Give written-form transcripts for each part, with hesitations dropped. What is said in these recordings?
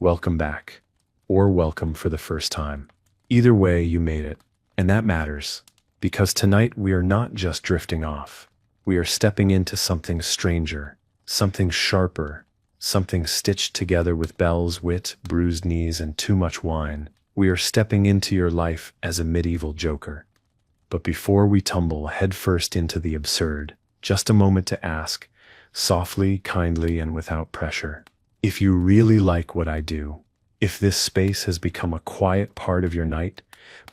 welcome back, or welcome for the first time. Either way, you made it, and that matters, because tonight we are not just drifting off. We are stepping into something stranger, something sharper, something stitched together with bells, wit, bruised knees, and too much wine. We are stepping into your life as a medieval joker. But before we tumble headfirst into the absurd, just a moment to ask, softly, kindly, and without pressure, if you really like what I do, if this space has become a quiet part of your night,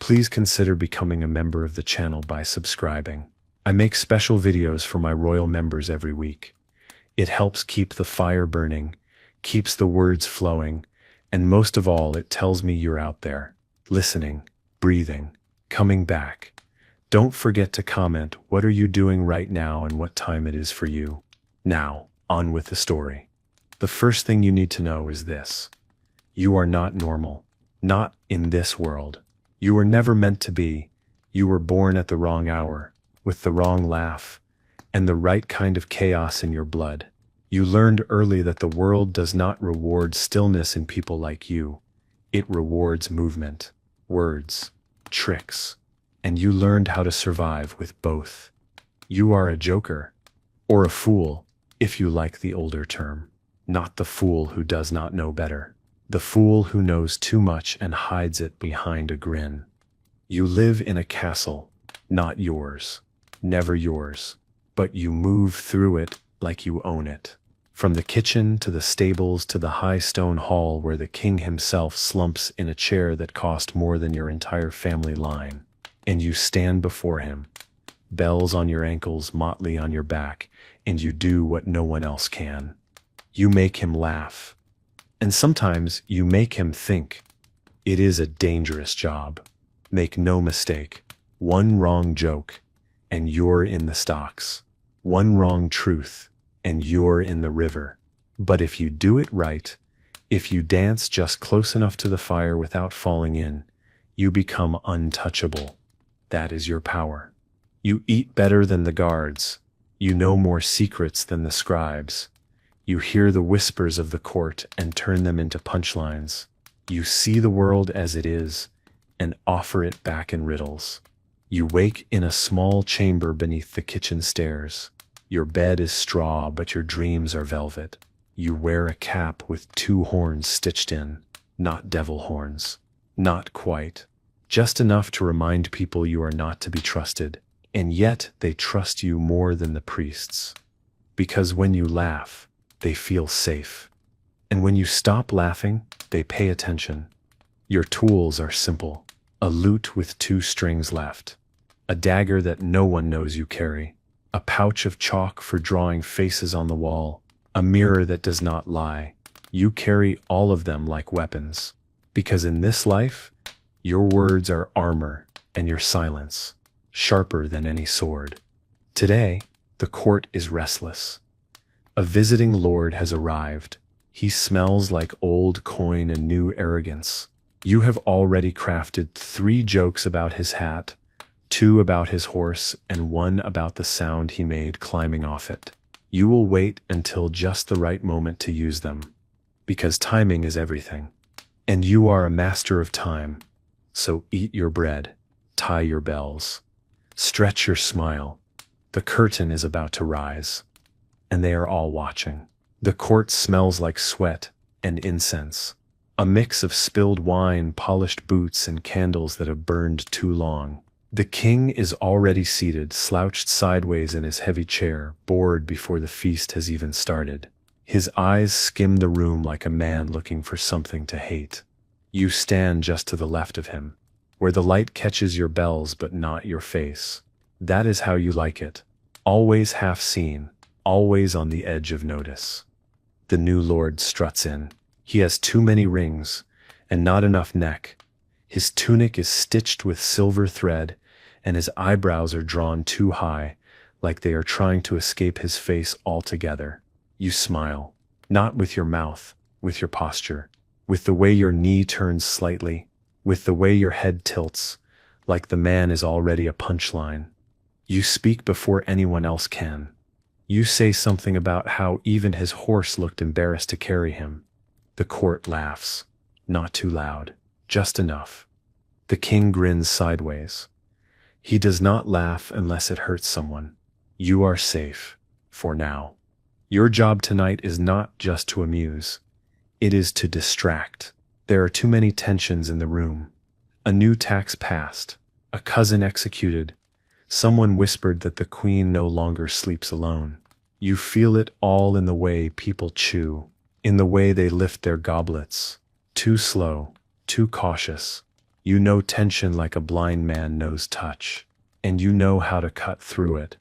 please consider becoming a member of the channel by subscribing. I make special videos for my royal members every week. It helps keep the fire burning, keeps the words flowing, and most of all, it tells me you're out there, listening, breathing, coming back. Don't forget to comment what are you doing right now and what time it is for you. Now, on with the story. The first thing you need to know is this. You are not normal. Not in this world. You were never meant to be. You were born at the wrong hour, with the wrong laugh, and the right kind of chaos in your blood. You learned early that the world does not reward stillness in people like you. It rewards movement, words, tricks, and you learned how to survive with both. You are a joker, or a fool, if you like the older term. Not the fool who does not know better. The fool who knows too much and hides it behind a grin. You live in a castle, not yours, never yours, but you move through it like you own it. From the kitchen to the stables to the high stone hall where the king himself slumps in a chair that cost more than your entire family line. And you stand before him, bells on your ankles, motley on your back, and you do what no one else can. You make him laugh. And sometimes you make him think. It is a dangerous job. Make no mistake. One wrong joke, and you're in the stocks. One wrong truth, and you're in the river. But if you do it right, if you dance just close enough to the fire without falling in, you become untouchable. That is your power. You eat better than the guards. You know more secrets than the scribes. You hear the whispers of the court and turn them into punchlines. You see the world as it is and offer it back in riddles. You wake in a small chamber beneath the kitchen stairs. Your bed is straw, but your dreams are velvet. You wear a cap with two horns stitched in, not devil horns. Not quite. Just enough to remind people you are not to be trusted, and yet they trust you more than the priests. Because when you laugh, they feel safe. And when you stop laughing, they pay attention. Your tools are simple. A lute with two strings left. A dagger that no one knows you carry. A pouch of chalk for drawing faces on the wall. A mirror that does not lie. You carry all of them like weapons. Because in this life, your words are armor, and your silence, sharper than any sword. Today, the court is restless. A visiting lord has arrived. He smells like old coin and new arrogance. You have already crafted 3 jokes about his hat, 2 about his horse, and 1 about the sound he made climbing off it. You will wait until just the right moment to use them, because timing is everything. And you are a master of time. So eat your bread, tie your bells, stretch your smile. The curtain is about to rise, and they are all watching. The court smells like sweat and incense, a mix of spilled wine, polished boots, and candles that have burned too long. The king is already seated, slouched sideways in his heavy chair, bored before the feast has even started. His eyes skim the room like a man looking for something to hate. You stand just to the left of him, where the light catches your bells but not your face. That is how you like it. Always half seen, always on the edge of notice. The new lord struts in. He has too many rings, and not enough neck. His tunic is stitched with silver thread, and his eyebrows are drawn too high, like they are trying to escape his face altogether. You smile, not with your mouth, with your posture. With the way your knee turns slightly, with the way your head tilts, like the man is already a punchline. You speak before anyone else can. You say something about how even his horse looked embarrassed to carry him. The court laughs. Not too loud. Just enough. The king grins sideways. He does not laugh unless it hurts someone. You are safe. For now. Your job tonight is not just to amuse. It is to distract. There are too many tensions in the room. A new tax passed. A cousin executed. Someone whispered that the queen no longer sleeps alone. You feel it all in the way people chew, in the way they lift their goblets. Too slow, too cautious. You know tension like a blind man knows touch, and you know how to cut through it.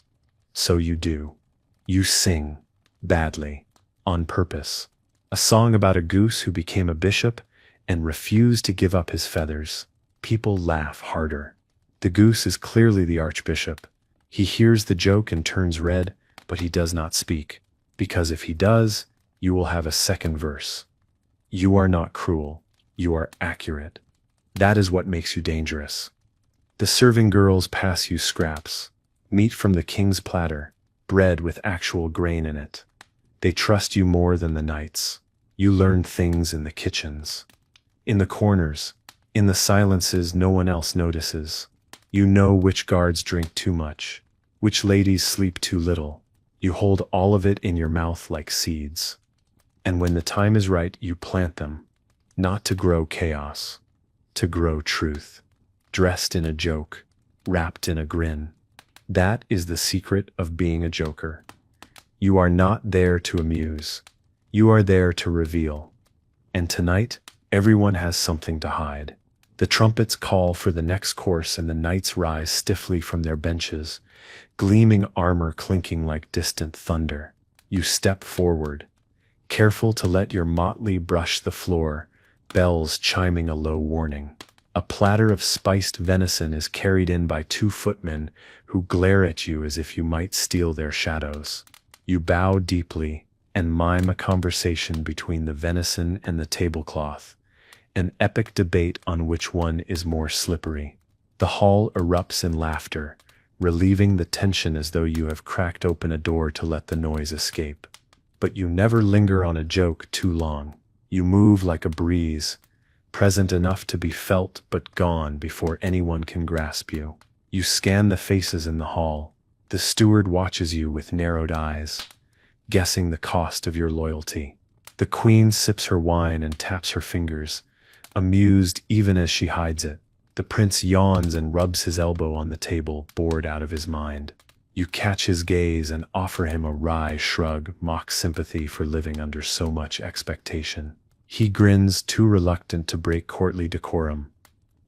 So you do. You sing, badly, on purpose. A song about a goose who became a bishop and refused to give up his feathers. People laugh harder. The goose is clearly the archbishop. He hears the joke and turns red, but he does not speak, because if he does, you will have a second verse. You are not cruel. You are accurate. That is what makes you dangerous. The serving girls pass you scraps, meat from the king's platter, bread with actual grain in it. They trust you more than the knights. You learn things in the kitchens, in the corners, in the silences no one else notices. You know which guards drink too much, which ladies sleep too little. You hold all of it in your mouth like seeds. And when the time is right, you plant them, not to grow chaos, to grow truth, dressed in a joke, wrapped in a grin. That is the secret of being a joker. You are not there to amuse. You are there to reveal. And tonight, everyone has something to hide. The trumpets call for the next course and the knights rise stiffly from their benches, gleaming armor clinking like distant thunder. You step forward, careful to let your motley brush the floor, bells chiming a low warning. A platter of spiced venison is carried in by 2 footmen who glare at you as if you might steal their shadows. You bow deeply and mime a conversation between the venison and the tablecloth, an epic debate on which one is more slippery. The hall erupts in laughter, relieving the tension as though you have cracked open a door to let the noise escape. But you never linger on a joke too long. You move like a breeze, present enough to be felt but gone before anyone can grasp you. You scan the faces in the hall. The steward watches you with narrowed eyes, guessing the cost of your loyalty. The queen sips her wine and taps her fingers, amused even as she hides it. The prince yawns and rubs his elbow on the table, bored out of his mind. You catch his gaze and offer him a wry shrug, mock sympathy for living under so much expectation. He grins, too reluctant to break courtly decorum.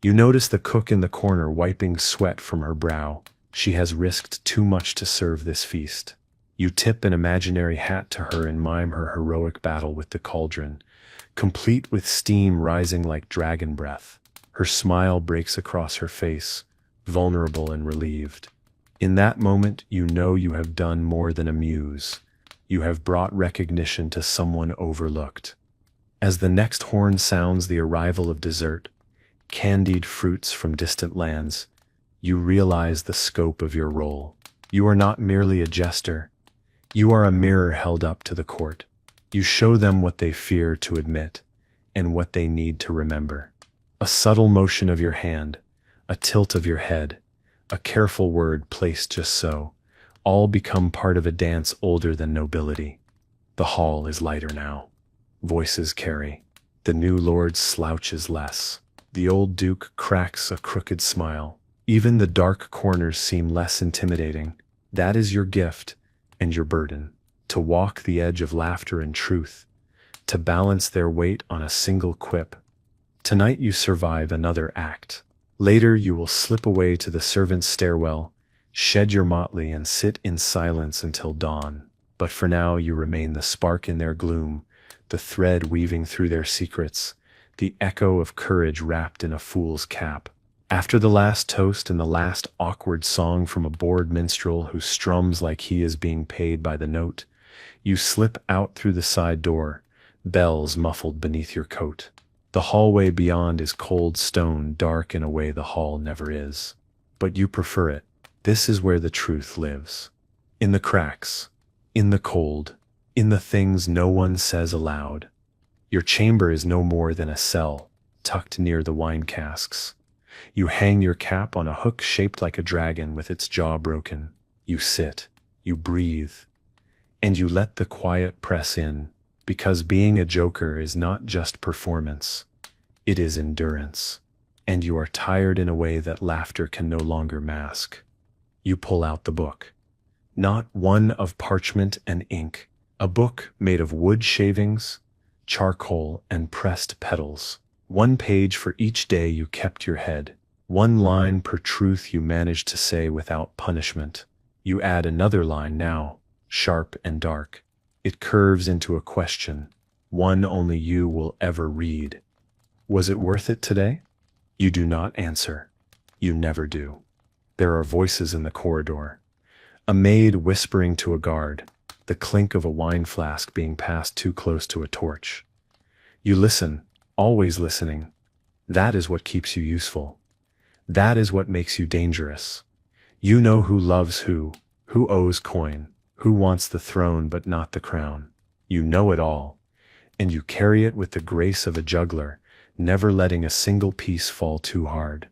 You notice the cook in the corner wiping sweat from her brow. She has risked too much to serve this feast. You tip an imaginary hat to her and mime her heroic battle with the cauldron, complete with steam rising like dragon breath. Her smile breaks across her face, vulnerable and relieved. In that moment, you know you have done more than amuse. You have brought recognition to someone overlooked. As the next horn sounds the arrival of dessert, candied fruits from distant lands, you realize the scope of your role. You are not merely a jester. You are a mirror held up to the court. You show them what they fear to admit, and what they need to remember. A subtle motion of your hand, a tilt of your head, a careful word placed just so, all become part of a dance older than nobility. The hall is lighter now. Voices carry. The new lord slouches less. The old duke cracks a crooked smile. Even the dark corners seem less intimidating. That is your gift and your burden, to walk the edge of laughter and truth, to balance their weight on a single quip. Tonight you survive another act. Later you will slip away to the servants' stairwell, shed your motley and sit in silence until dawn. But for now you remain the spark in their gloom, the thread weaving through their secrets, the echo of courage wrapped in a fool's cap. After the last toast and the last awkward song from a bored minstrel who strums like he is being paid by the note, you slip out through the side door, bells muffled beneath your coat. The hallway beyond is cold stone, dark in a way the hall never is. But you prefer it. This is where the truth lives. In the cracks, in the cold, in the things no one says aloud. Your chamber is no more than a cell, tucked near the wine casks. You hang your cap on a hook shaped like a dragon with its jaw broken. You sit, you breathe, and you let the quiet press in, because being a joker is not just performance, it is endurance. And you are tired in a way that laughter can no longer mask. You pull out the book. Not one of parchment and ink, a book made of wood shavings, charcoal, and pressed petals. One page for each day you kept your head. One line per truth you managed to say without punishment. You add another line now, sharp and dark. It curves into a question, one only you will ever read. Was it worth it today? You do not answer. You never do. There are voices in the corridor. A maid whispering to a guard, the clink of a wine flask being passed too close to a torch. You listen, always listening. That is what keeps you useful. That is what makes you dangerous. You know who loves who owes coin, who wants the throne but not the crown. You know it all, and you carry it with the grace of a juggler, never letting a single piece fall too hard.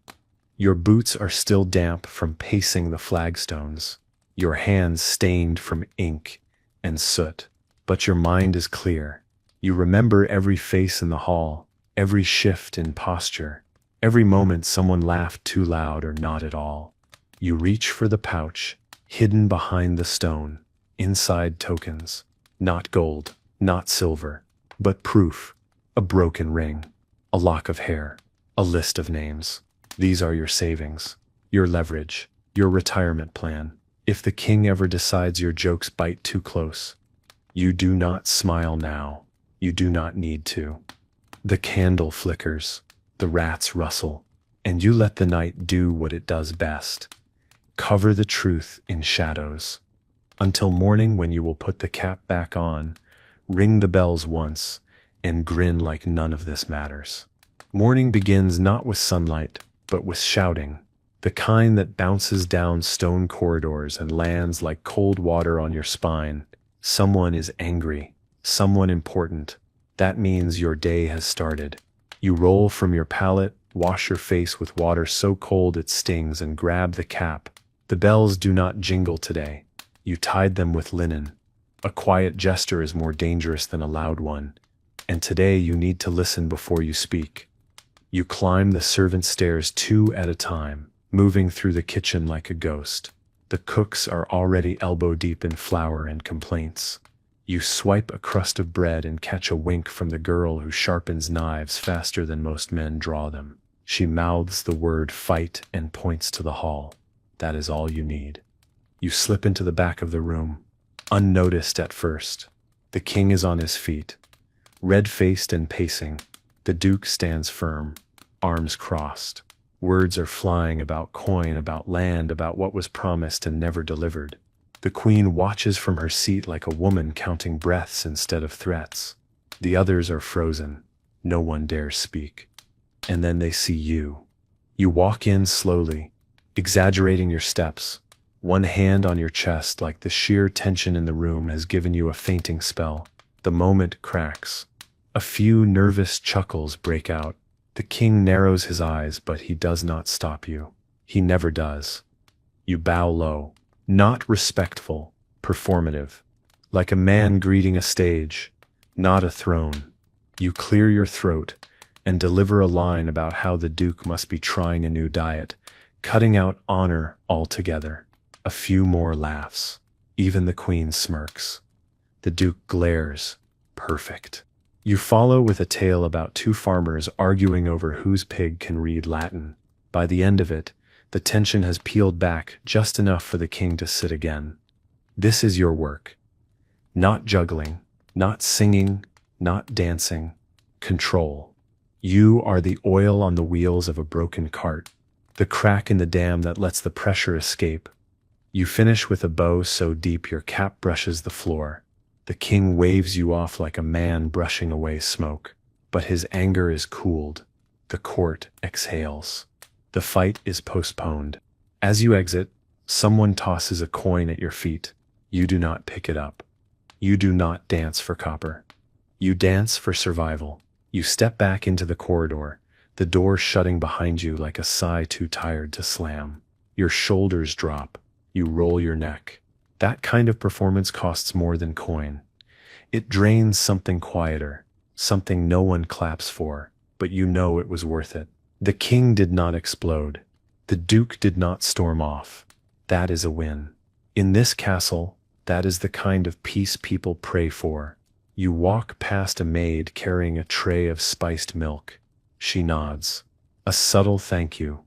Your boots are still damp from pacing the flagstones, your hands stained from ink and soot, but your mind is clear. You remember every face in the hall, every shift in posture, every moment someone laughed too loud or not at all. You reach for the pouch, hidden behind the stone, inside tokens, not gold, not silver, but proof, a broken ring, a lock of hair, a list of names. These are your savings, your leverage, your retirement plan. If the king ever decides your jokes bite too close, you do not smile now. You do not need to. The candle flickers, the rats rustle, and you let the night do what it does best. Cover the truth in shadows. Until morning, when you will put the cap back on, ring the bells once, and grin like none of this matters. Morning begins not with sunlight, but with shouting, the kind that bounces down stone corridors and lands like cold water on your spine. Someone is angry, someone important. That means your day has started. You roll from your pallet, wash your face with water so cold it stings, and grab the cap. The bells do not jingle today. You tied them with linen. A quiet jester is more dangerous than a loud one, and today you need to listen before you speak. You climb the servant stairs 2 at a time, moving through the kitchen like a ghost. The cooks are already elbow-deep in flour and complaints. You swipe a crust of bread and catch a wink from the girl who sharpens knives faster than most men draw them. She mouths the word fight and points to the hall. That is all you need. You slip into the back of the room, unnoticed at first. The king is on his feet, red-faced and pacing. The duke stands firm, arms crossed. Words are flying about coin, about land, about what was promised and never delivered. The queen watches from her seat like a woman counting breaths instead of threats. The others are frozen. No one dares speak. And then they see you. You walk in slowly, exaggerating your steps, one hand on your chest like the sheer tension in the room has given you a fainting spell. The moment cracks. A few nervous chuckles break out. The king narrows his eyes, but he does not stop you. He never does. You bow low, not respectful, performative, like a man greeting a stage, not a throne. You clear your throat and deliver a line about how the duke must be trying a new diet, cutting out honor altogether. A few more laughs. Even the queen smirks. The duke glares. Perfect. You follow with a tale about 2 farmers arguing over whose pig can read Latin. By the end of it, the tension has peeled back just enough for the king to sit again. This is your work. Not juggling, not singing, not dancing. Control. You are the oil on the wheels of a broken cart, the crack in the dam that lets the pressure escape. You finish with a bow so deep your cap brushes the floor. The king waves you off like a man brushing away smoke, but his anger is cooled. The court exhales. The fight is postponed. As you exit, someone tosses a coin at your feet. You do not pick it up. You do not dance for copper. You dance for survival. You step back into the corridor, the door shutting behind you like a sigh too tired to slam. Your shoulders drop. You roll your neck. That kind of performance costs more than coin. It drains something quieter, something no one claps for, but you know it was worth it. The king did not explode. The duke did not storm off. That is a win. In this castle, that is the kind of peace people pray for. You walk past a maid carrying a tray of spiced milk. She nods. A subtle thank you.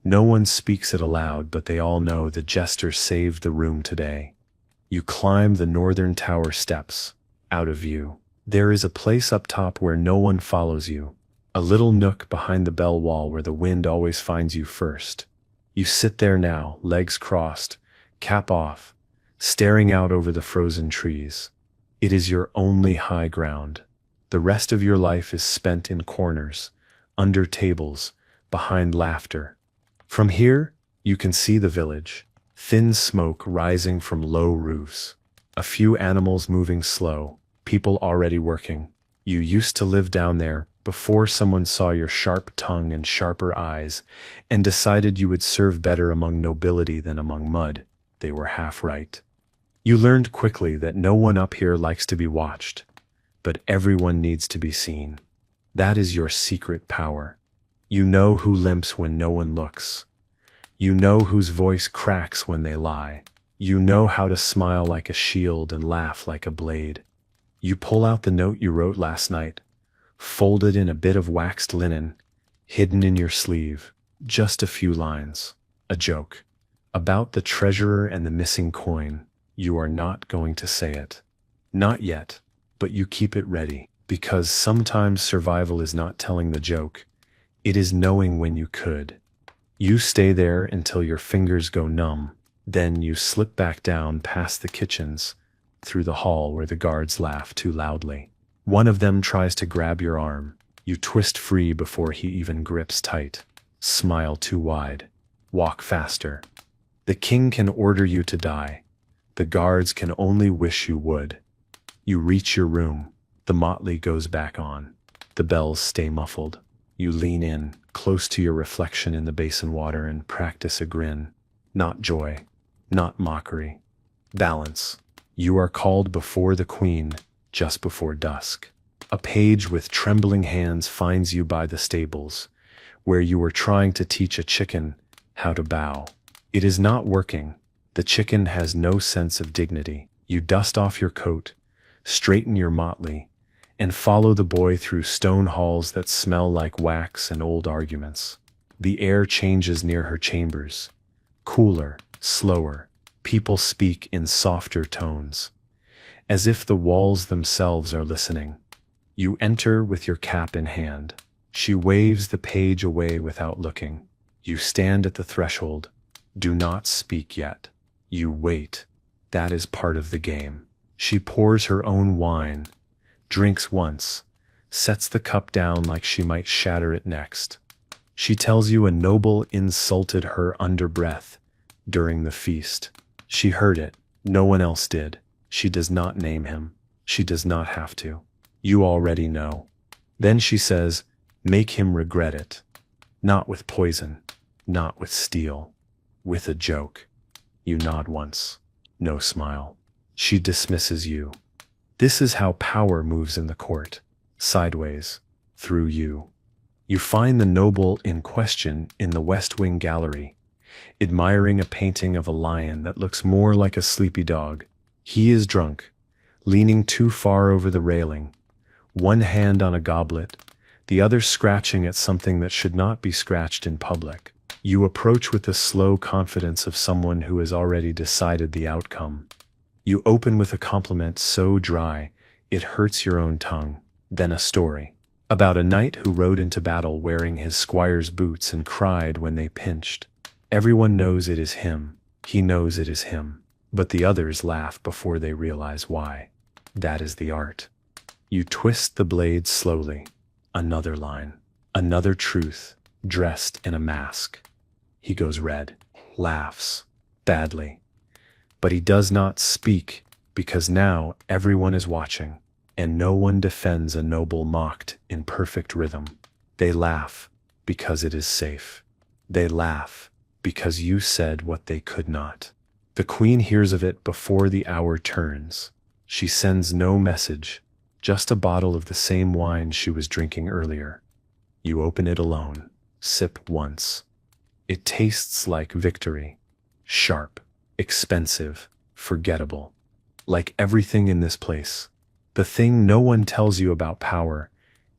No one speaks it aloud, but they all know the jester saved the room today. You climb the northern tower steps, out of view. There is a place up top where no one follows you. A little nook behind the bell wall where the wind always finds you first. You sit there now, legs crossed, cap off, staring out over the frozen trees. It is your only high ground. The rest of your life is spent in corners, under tables, behind laughter. From here, you can see the village, thin smoke rising from low roofs. A few animals moving slow, people already working. You used to live down there before someone saw your sharp tongue and sharper eyes and decided you would serve better among nobility than among mud. They were half right. You learned quickly that no one up here likes to be watched, but everyone needs to be seen. That is your secret power. You know who limps when no one looks. You know whose voice cracks when they lie. You know how to smile like a shield and laugh like a blade. You pull out the note you wrote last night, folded in a bit of waxed linen, hidden in your sleeve. Just a few lines. A joke. About the treasurer and the missing coin. You are not going to say it. Not yet, but you keep it ready, because sometimes survival is not telling the joke. It is knowing when you could. You stay there until your fingers go numb. Then you slip back down past the kitchens, through the hall where the guards laugh too loudly. One of them tries to grab your arm. You twist free before he even grips tight. Smile too wide. Walk faster. The king can order you to die. The guards can only wish you would. You reach your room. The motley goes back on. The bells stay muffled. You lean in, close to your reflection in the basin water, and practice a grin. Not joy. Not mockery. Balance. You are called before the queen, just before dusk. A page with trembling hands finds you by the stables, where you were trying to teach a chicken how to bow. It is not working. The chicken has no sense of dignity. You dust off your coat, straighten your motley, and follow the boy through stone halls that smell like wax and old arguments. The air changes near her chambers. Cooler, slower. People speak in softer tones, as if the walls themselves are listening. You enter with your cap in hand. She waves the page away without looking. You stand at the threshold. Do not speak yet. You wait. That is part of the game. She pours her own wine, drinks once, sets the cup down like she might shatter it next. She tells you a noble insulted her under breath during the feast. She heard it. No one else did. She does not name him. She does not have to. You already know. Then she says, make him regret it. Not with poison, not with steel, with a joke. You nod once. No smile. She dismisses you. This is how power moves in the court. Sideways. Through you. You find the noble in question in the West Wing gallery, admiring a painting of a lion that looks more like a sleepy dog. He is drunk, leaning too far over the railing, one hand on a goblet, the other scratching at something that should not be scratched in public. You approach with the slow confidence of someone who has already decided the outcome. You open with a compliment so dry, it hurts your own tongue. Then a story. About a knight who rode into battle wearing his squire's boots and cried when they pinched. Everyone knows it is him. He knows it is him. But the others laugh before they realize why. That is the art. You twist the blade slowly. Another line. Another truth, dressed in a mask. He goes red. Laughs. Badly. But he does not speak, because now everyone is watching. and no one defends a noble mocked in perfect rhythm. They laugh because it is safe. They laugh because you said what they could not. The queen hears of it before the hour turns. She sends no message, just a bottle of the same wine she was drinking earlier. You open it alone, sip once. It tastes like victory. Sharp, expensive, forgettable. Like everything in this place. The thing no one tells you about power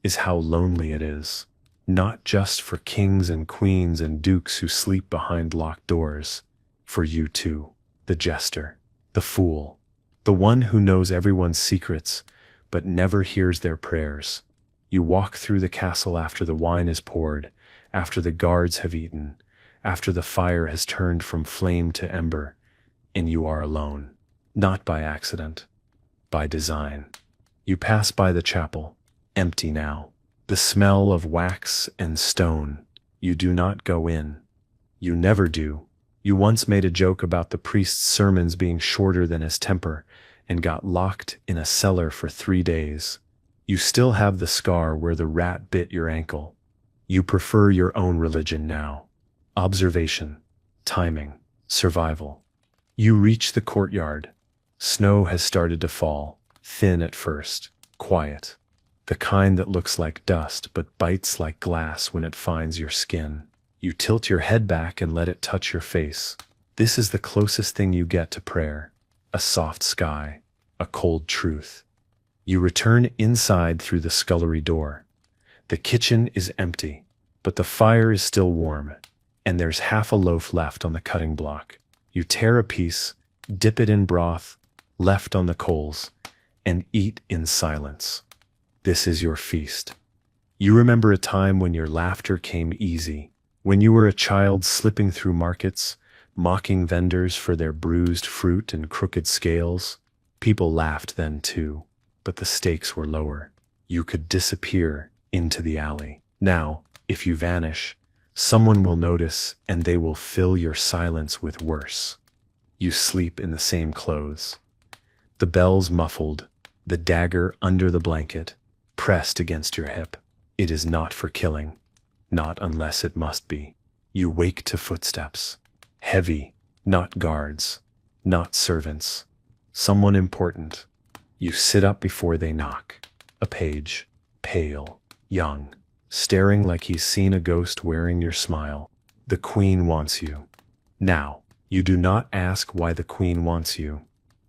is how lonely it is. Not just for kings and queens and dukes who sleep behind locked doors. For you too, the jester, the fool, the one who knows everyone's secrets but never hears their prayers. You walk through the castle after the wine is poured, after the guards have eaten, after the fire has turned from flame to ember, and you are alone. Not by accident, by design. You pass by the chapel, empty now. The smell of wax and stone. You do not go in. You never do. You once made a joke about the priest's sermons being shorter than his temper, and got locked in a cellar for 3 days. You still have the scar where the rat bit your ankle. You prefer your own religion now. Observation, timing, survival. You reach the courtyard. Snow has started to fall, thin at first, quiet. The kind that looks like dust but bites like glass when it finds your skin. You tilt your head back and let it touch your face. This is the closest thing you get to prayer. A soft sky, a cold truth. You return inside through the scullery door. The kitchen is empty, but the fire is still warm, and there's half a loaf left on the cutting block. You tear a piece, dip it in broth, left on the coals, and eat in silence. This is your feast. You remember a time when your laughter came easy, when you were a child slipping through markets, mocking vendors for their bruised fruit and crooked scales. People laughed then too, but the stakes were lower. You could disappear into the alley. Now, if you vanish, someone will notice and they will fill your silence with worse. You sleep in the same clothes. The bells muffled, the dagger under the blanket, pressed against your hip. It is not for killing, not unless it must be. You wake to footsteps. Heavy, not guards, not servants. Someone important. You sit up before they knock. A page, pale, young, staring like he's seen a ghost wearing your smile. The queen wants you. Now, you do not ask why the queen wants you.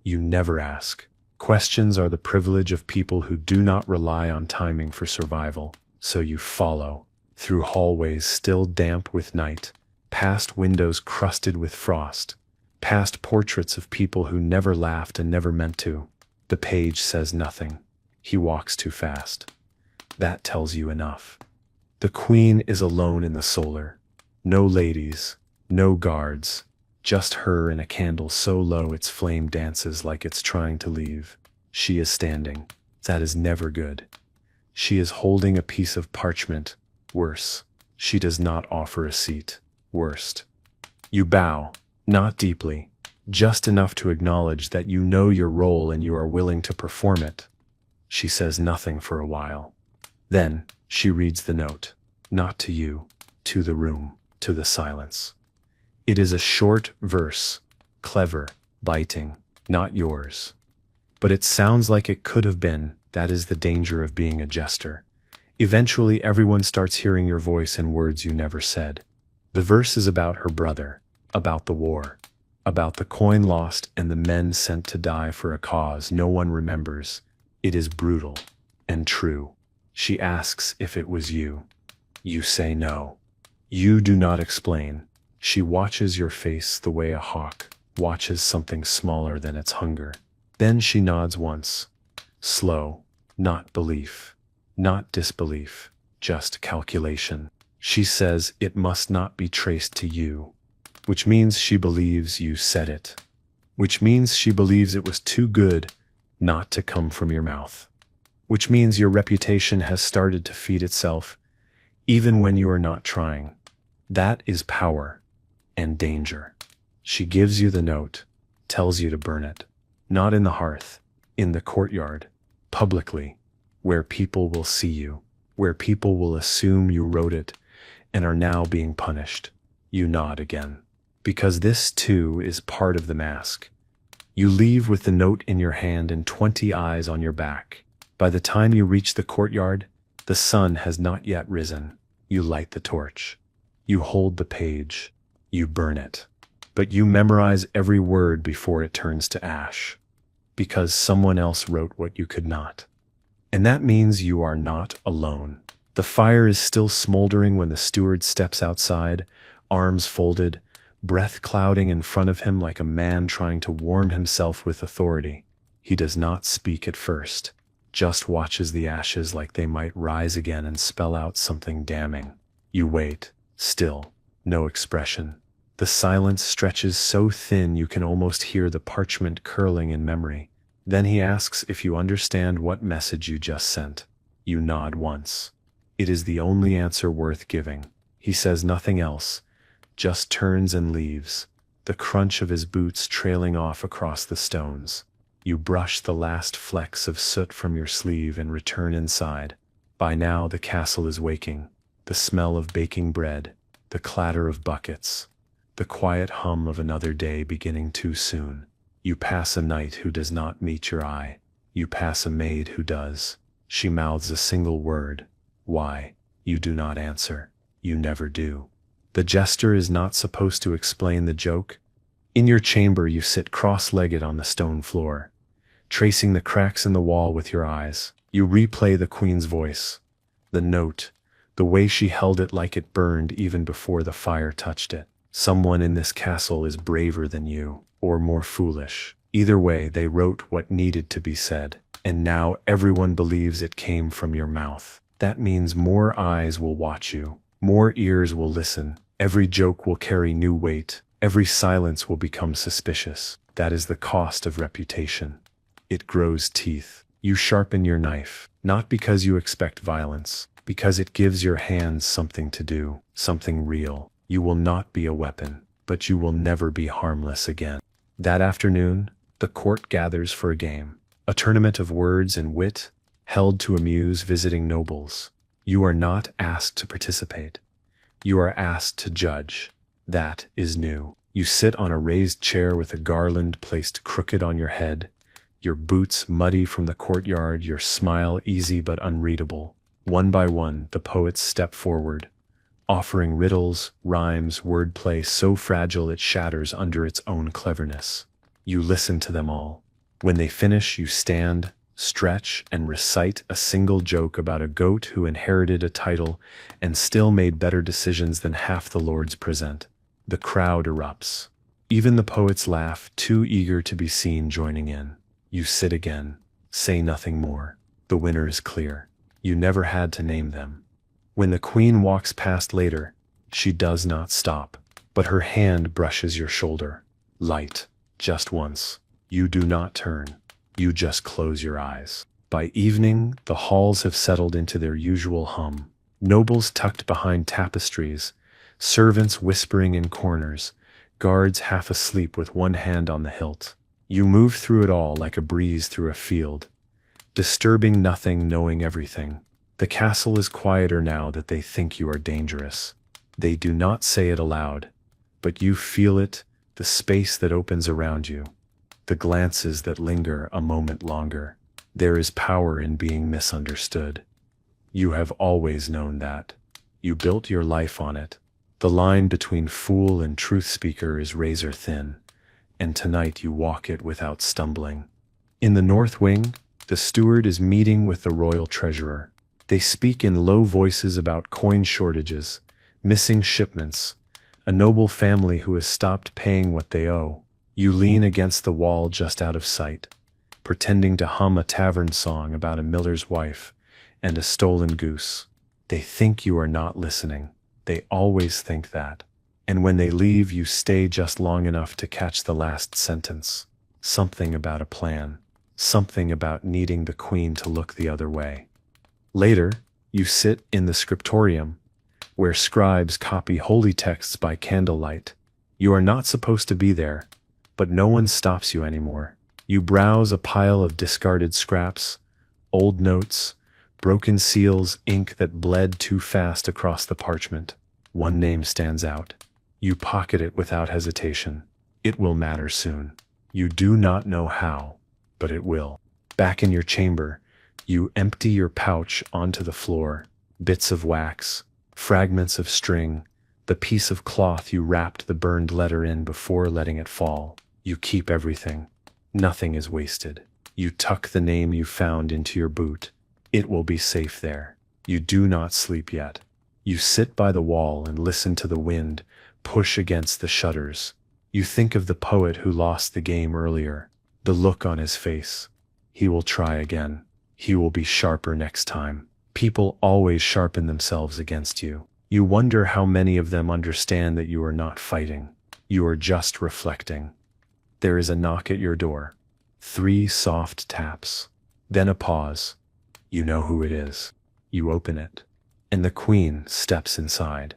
You never ask. Questions are the privilege of people who do not rely on timing for survival. So you follow, through hallways still damp with night, past windows crusted with frost, past portraits of people who never laughed and never meant to. The page says nothing. He walks too fast. That tells you enough. The queen is alone in the solar. No ladies, no guards, just her and a candle so low its flame dances like it's trying to leave. She is standing. That is never good. She is holding a piece of parchment. Worse, she does not offer a seat. Worst. You bow, not deeply, just enough to acknowledge that you know your role and you are willing to perform it. She says nothing for a while. Then, she reads the note. Not to you, to the room, to the silence. It is a short verse, clever, biting, not yours. But it sounds like it could have been. That is the danger of being a jester. Eventually everyone starts hearing your voice in words you never said. The verse is about her brother, about the war, about the coin lost and the men sent to die for a cause no one remembers. It is brutal and true. She asks if it was you. You say no. You do not explain. She watches your face the way a hawk watches something smaller than its hunger. Then she nods once. Slow, not belief, not disbelief, just calculation. She says it must not be traced to you, which means she believes you said it, which means she believes it was too good not to come from your mouth, which means your reputation has started to feed itself, even when you are not trying. That is power and danger. She gives you the note, tells you to burn it, not in the hearth, in the courtyard. publicly, where people will see you, where people will assume you wrote it and are now being punished. You nod again. Because this, too, is part of the mask. You leave with the note in your hand and 20 eyes on your back. By the time you reach the courtyard, the sun has not yet risen. You light the torch. You hold the page. You burn it. But you memorize every word before it turns to ash. Because someone else wrote what you could not. And that means you are not alone. The fire is still smoldering when the steward steps outside, arms folded, breath clouding in front of him like a man trying to warm himself with authority. He does not speak at first, just watches the ashes like they might rise again and spell out something damning. You wait, still, no expression. The silence stretches so thin you can almost hear the parchment curling in memory. Then he asks if you understand what message you just sent. You nod once. It is the only answer worth giving. He says nothing else, just turns and leaves, the crunch of his boots trailing off across the stones. You brush the last flecks of soot from your sleeve and return inside. By now the castle is waking, the smell of baking bread, the clatter of buckets, the quiet hum of another day beginning too soon. You pass a knight who does not meet your eye. You pass a maid who does. She mouths a single word. Why? You do not answer. You never do. The jester is not supposed to explain the joke. In your chamber you sit cross-legged on the stone floor, tracing the cracks in the wall with your eyes. You replay the queen's voice, the note, the way she held it like it burned even before the fire touched it. Someone in this castle is braver than you, or more foolish. Either way, they wrote what needed to be said, and now everyone believes it came from your mouth. That means more eyes will watch you, more ears will listen, every joke will carry new weight, every silence will become suspicious. That is the cost of reputation. It grows teeth. You sharpen your knife, not because you expect violence, because it gives your hands something to do, something real. You will not be a weapon, but you will never be harmless again. That afternoon, the court gathers for a game, a tournament of words and wit, held to amuse visiting nobles. You are not asked to participate. You are asked to judge. That is new. You sit on a raised chair with a garland placed crooked on your head, your boots muddy from the courtyard, your smile easy but unreadable. One by one, the poets step forward, offering riddles, rhymes, wordplay so fragile it shatters under its own cleverness. You listen to them all. When they finish, you stand, stretch, and recite a single joke about a goat who inherited a title and still made better decisions than half the lords present. The crowd erupts. Even the poets laugh, too eager to be seen joining in. You sit again, say nothing more. The winner is clear. You never had to name them. When the queen walks past later, she does not stop, but her hand brushes your shoulder. Light, just once. You do not turn. You just close your eyes. By evening, the halls have settled into their usual hum. Nobles tucked behind tapestries, servants whispering in corners, guards half asleep with one hand on the hilt. You move through it all like a breeze through a field, disturbing nothing, knowing everything. The castle is quieter now that they think you are dangerous. They do not say it aloud, but you feel it, the space that opens around you, the glances that linger a moment longer. There is power in being misunderstood. You have always known that. You built your life on it. The line between fool and truth speaker is razor thin, and tonight you walk it without stumbling. In the north wing, the steward is meeting with the royal treasurer. They speak in low voices about coin shortages, missing shipments, a noble family who has stopped paying what they owe. You lean against the wall just out of sight, pretending to hum a tavern song about a miller's wife and a stolen goose. They think you are not listening. They always think that. And when they leave, you stay just long enough to catch the last sentence. Something about a plan. Something about needing the queen to look the other way. Later, you sit in the scriptorium, where scribes copy holy texts by candlelight. You are not supposed to be there, but no one stops you anymore. You browse a pile of discarded scraps, Old notes, broken seals, ink that bled too fast across the parchment. One name stands out. You pocket it without hesitation. It will matter soon. You do not know how, but it will. Back in your chamber, you empty your pouch onto the floor. Bits of wax, fragments of string, the piece of cloth you wrapped the burned letter in before letting it fall. You keep everything. Nothing is wasted. You tuck the name you found into your boot. It will be safe there. You do not sleep yet. You sit by the wall and listen to the wind push against the shutters. You think of the poet who lost the game earlier, the look on his face. He will try again. He will be sharper next time. People always sharpen themselves against you. You wonder how many of them understand that you are not fighting. You are just reflecting. There is a knock at your door. 3 soft taps. Then a pause. You know who it is. You open it. And the queen steps inside.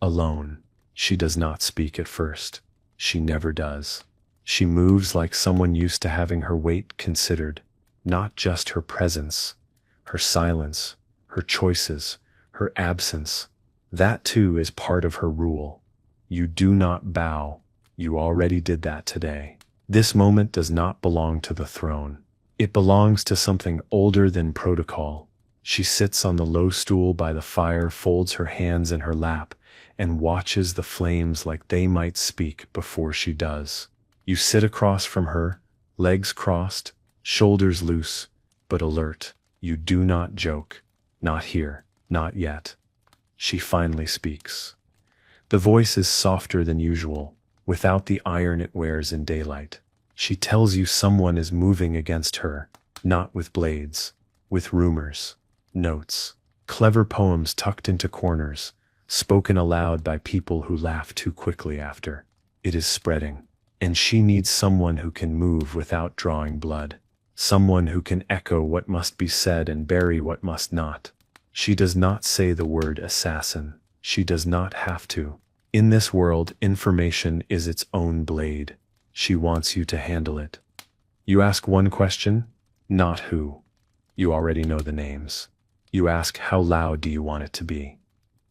Alone. She does not speak at first. She never does. She moves like someone used to having her weight considered. Not just her presence, her silence, her choices, her absence. That too is part of her rule. You do not bow. You already did that today. This moment does not belong to the throne. It belongs to something older than protocol. She sits on the low stool by the fire, folds her hands in her lap, and watches the flames like they might speak before she does. You sit across from her, legs crossed, shoulders loose, but alert. You do not joke. Not here. Not yet. She finally speaks. The voice is softer than usual, without the iron it wears in daylight. She tells you someone is moving against her, not with blades, with rumors, notes, clever poems tucked into corners, spoken aloud by people who laugh too quickly after. It is spreading, and she needs someone who can move without drawing blood, someone who can echo what must be said and bury what must not. She does not say the word assassin. She does not have to. In this world, information is its own blade. She wants you to handle it. You ask one question, not who. You already know the names. You ask how loud do you want it to be.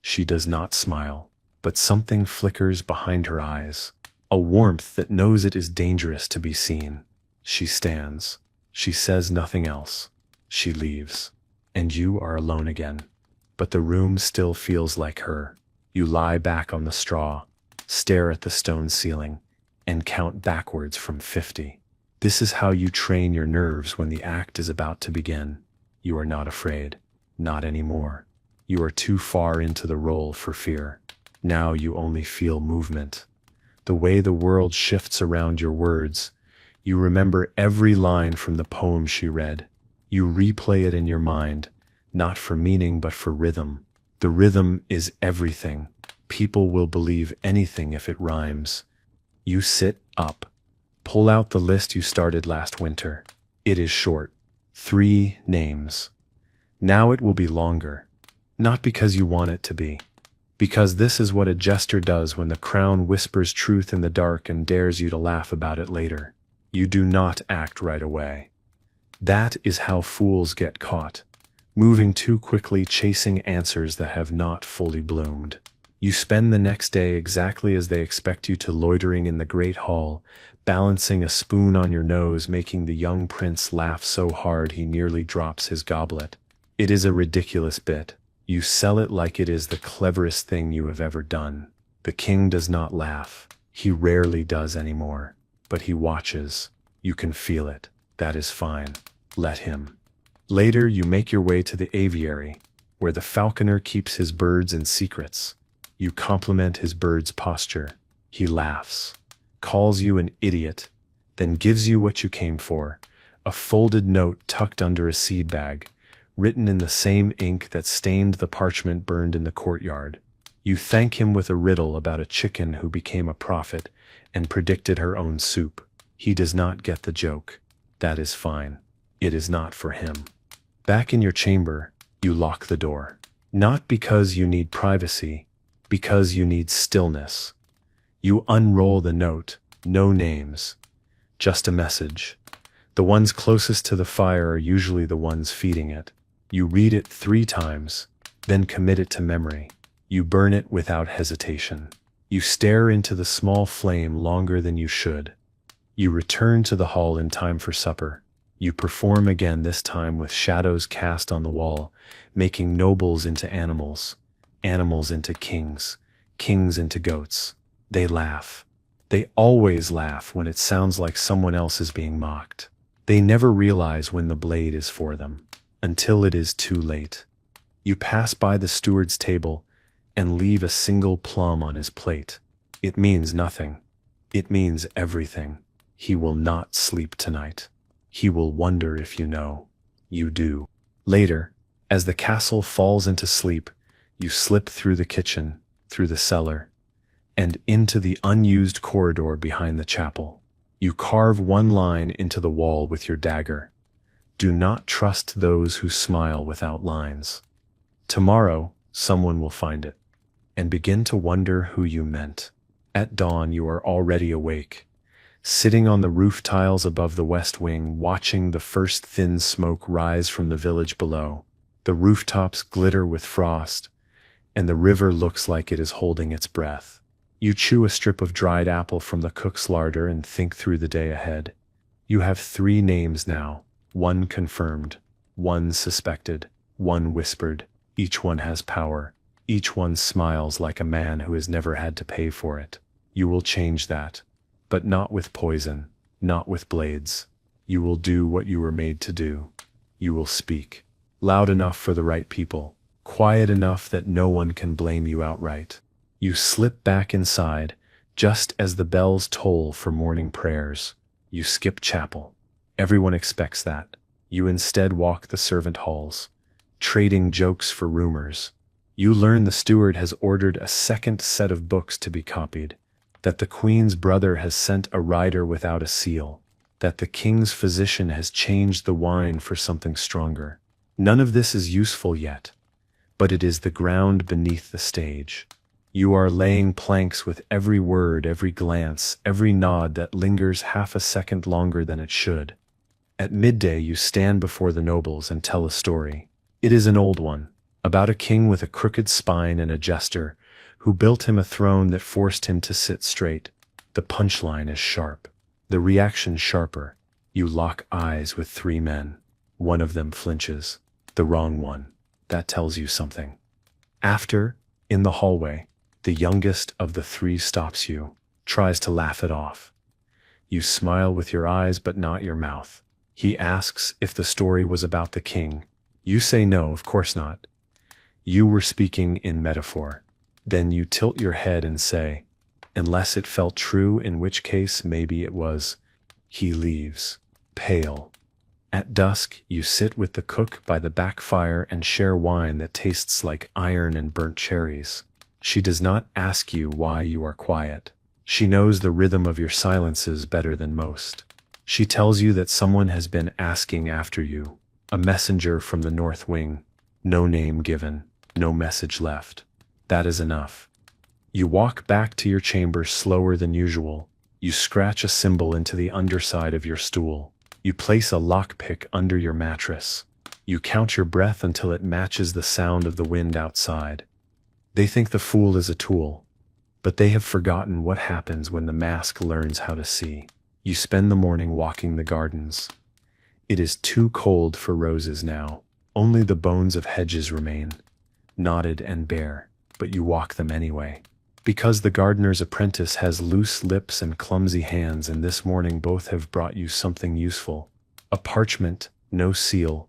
She does not smile, but something flickers behind her eyes, a warmth that knows it is dangerous to be seen. She stands. She says nothing else. She leaves. And you are alone again. But the room still feels like her. You lie back on the straw, stare at the stone ceiling, and count backwards from 50. This is how you train your nerves when the act is about to begin. You are not afraid. Not anymore. You are too far into the role for fear. Now you only feel movement. The way the world shifts around your words. You remember every line from the poem she read. You replay it in your mind, not for meaning but for rhythm. The rhythm is everything. People will believe anything if it rhymes. You sit up. Pull out the list you started last winter. It is short. 3 names. Now it will be longer. Not because you want it to be. Because this is what a jester does when the crown whispers truth in the dark and dares you to laugh about it later. You do not act right away. That is how fools get caught, moving too quickly, chasing answers that have not fully bloomed. You spend the next day exactly as they expect you to, loitering in the great hall, balancing a spoon on your nose, making the young prince laugh so hard he nearly drops his goblet. It is a ridiculous bit. You sell it like it is the cleverest thing you have ever done. The king does not laugh. He rarely does anymore. But he watches. You can feel it. That is fine. Let him. Later, you make your way to the aviary, where the falconer keeps his birds in secrets. You compliment his bird's posture. He laughs, calls you an idiot, then gives you what you came for, a folded note tucked under a seed bag, written in the same ink that stained the parchment burned in the courtyard. You thank him with a riddle about a chicken who became a prophet and predicted her own soup. He does not get the joke. That is fine. It is not for him. Back in your chamber, you lock the door. Not because you need privacy, because you need stillness. You unroll the note, no names, just a message. The ones closest to the fire are usually the ones feeding it. You read it 3 times, then commit it to memory. You burn it without hesitation. You stare into the small flame longer than you should. You return to the hall in time for supper. You perform again, this time with shadows cast on the wall, making nobles into animals, animals into kings, kings into goats. They laugh. They always laugh when it sounds like someone else is being mocked. They never realize when the blade is for them, until it is too late. You pass by the steward's table and leave a single plum on his plate. It means nothing. It means everything. He will not sleep tonight. He will wonder if you know. You do. Later, as the castle falls into sleep, you slip through the kitchen, through the cellar, and into the unused corridor behind the chapel. You carve one line into the wall with your dagger. Do not trust those who smile without lines. Tomorrow, someone will find it, and begin to wonder who you meant. At dawn, you are already awake, sitting on the roof tiles above the west wing, watching the first thin smoke rise from the village below. The rooftops glitter with frost, and the river looks like it is holding its breath. You chew a strip of dried apple from the cook's larder and think through the day ahead. You have 3 names now, 1 confirmed, 1 suspected, 1 whispered. Each one has power. Each one smiles like a man who has never had to pay for it. You will change that, but not with poison, not with blades. You will do what you were made to do. You will speak, loud enough for the right people, quiet enough that no one can blame you outright. You slip back inside, just as the bells toll for morning prayers. You skip chapel. Everyone expects that. You instead walk the servant halls, trading jokes for rumors. You learn the steward has ordered a second set of books to be copied, that the queen's brother has sent a rider without a seal, that the king's physician has changed the wine for something stronger. None of this is useful yet, but it is the ground beneath the stage. You are laying planks with every word, every glance, every nod that lingers half a second longer than it should. At midday you stand before the nobles and tell a story. It is an old one, about a king with a crooked spine and a jester, who built him a throne that forced him to sit straight. The punchline is sharp, the reaction sharper. You lock eyes with 3 men. One of them flinches. The wrong one. That tells you something. After, in the hallway, the youngest of the 3 stops you, tries to laugh it off. You smile with your eyes but not your mouth. He asks if the story was about the king. You say no, of course not. You were speaking in metaphor. Then you tilt your head and say, unless it felt true, in which case maybe it was. He leaves, pale. At dusk, you sit with the cook by the back fire and share wine that tastes like iron and burnt cherries. She does not ask you why you are quiet. She knows the rhythm of your silences better than most. She tells you that someone has been asking after you, a messenger from the north wing. No name given, no message left. That is enough. You walk back to your chamber slower than usual. You scratch a symbol into the underside of your stool. You place a lockpick under your mattress. You count your breath until it matches the sound of the wind outside. They think the fool is a tool, but they have forgotten what happens when the mask learns how to see. You spend the morning walking the gardens. It is too cold for roses now. Only the bones of hedges remain, knotted and bare, but you walk them anyway. Because the gardener's apprentice has loose lips and clumsy hands, and this morning both have brought you something useful. A parchment, no seal,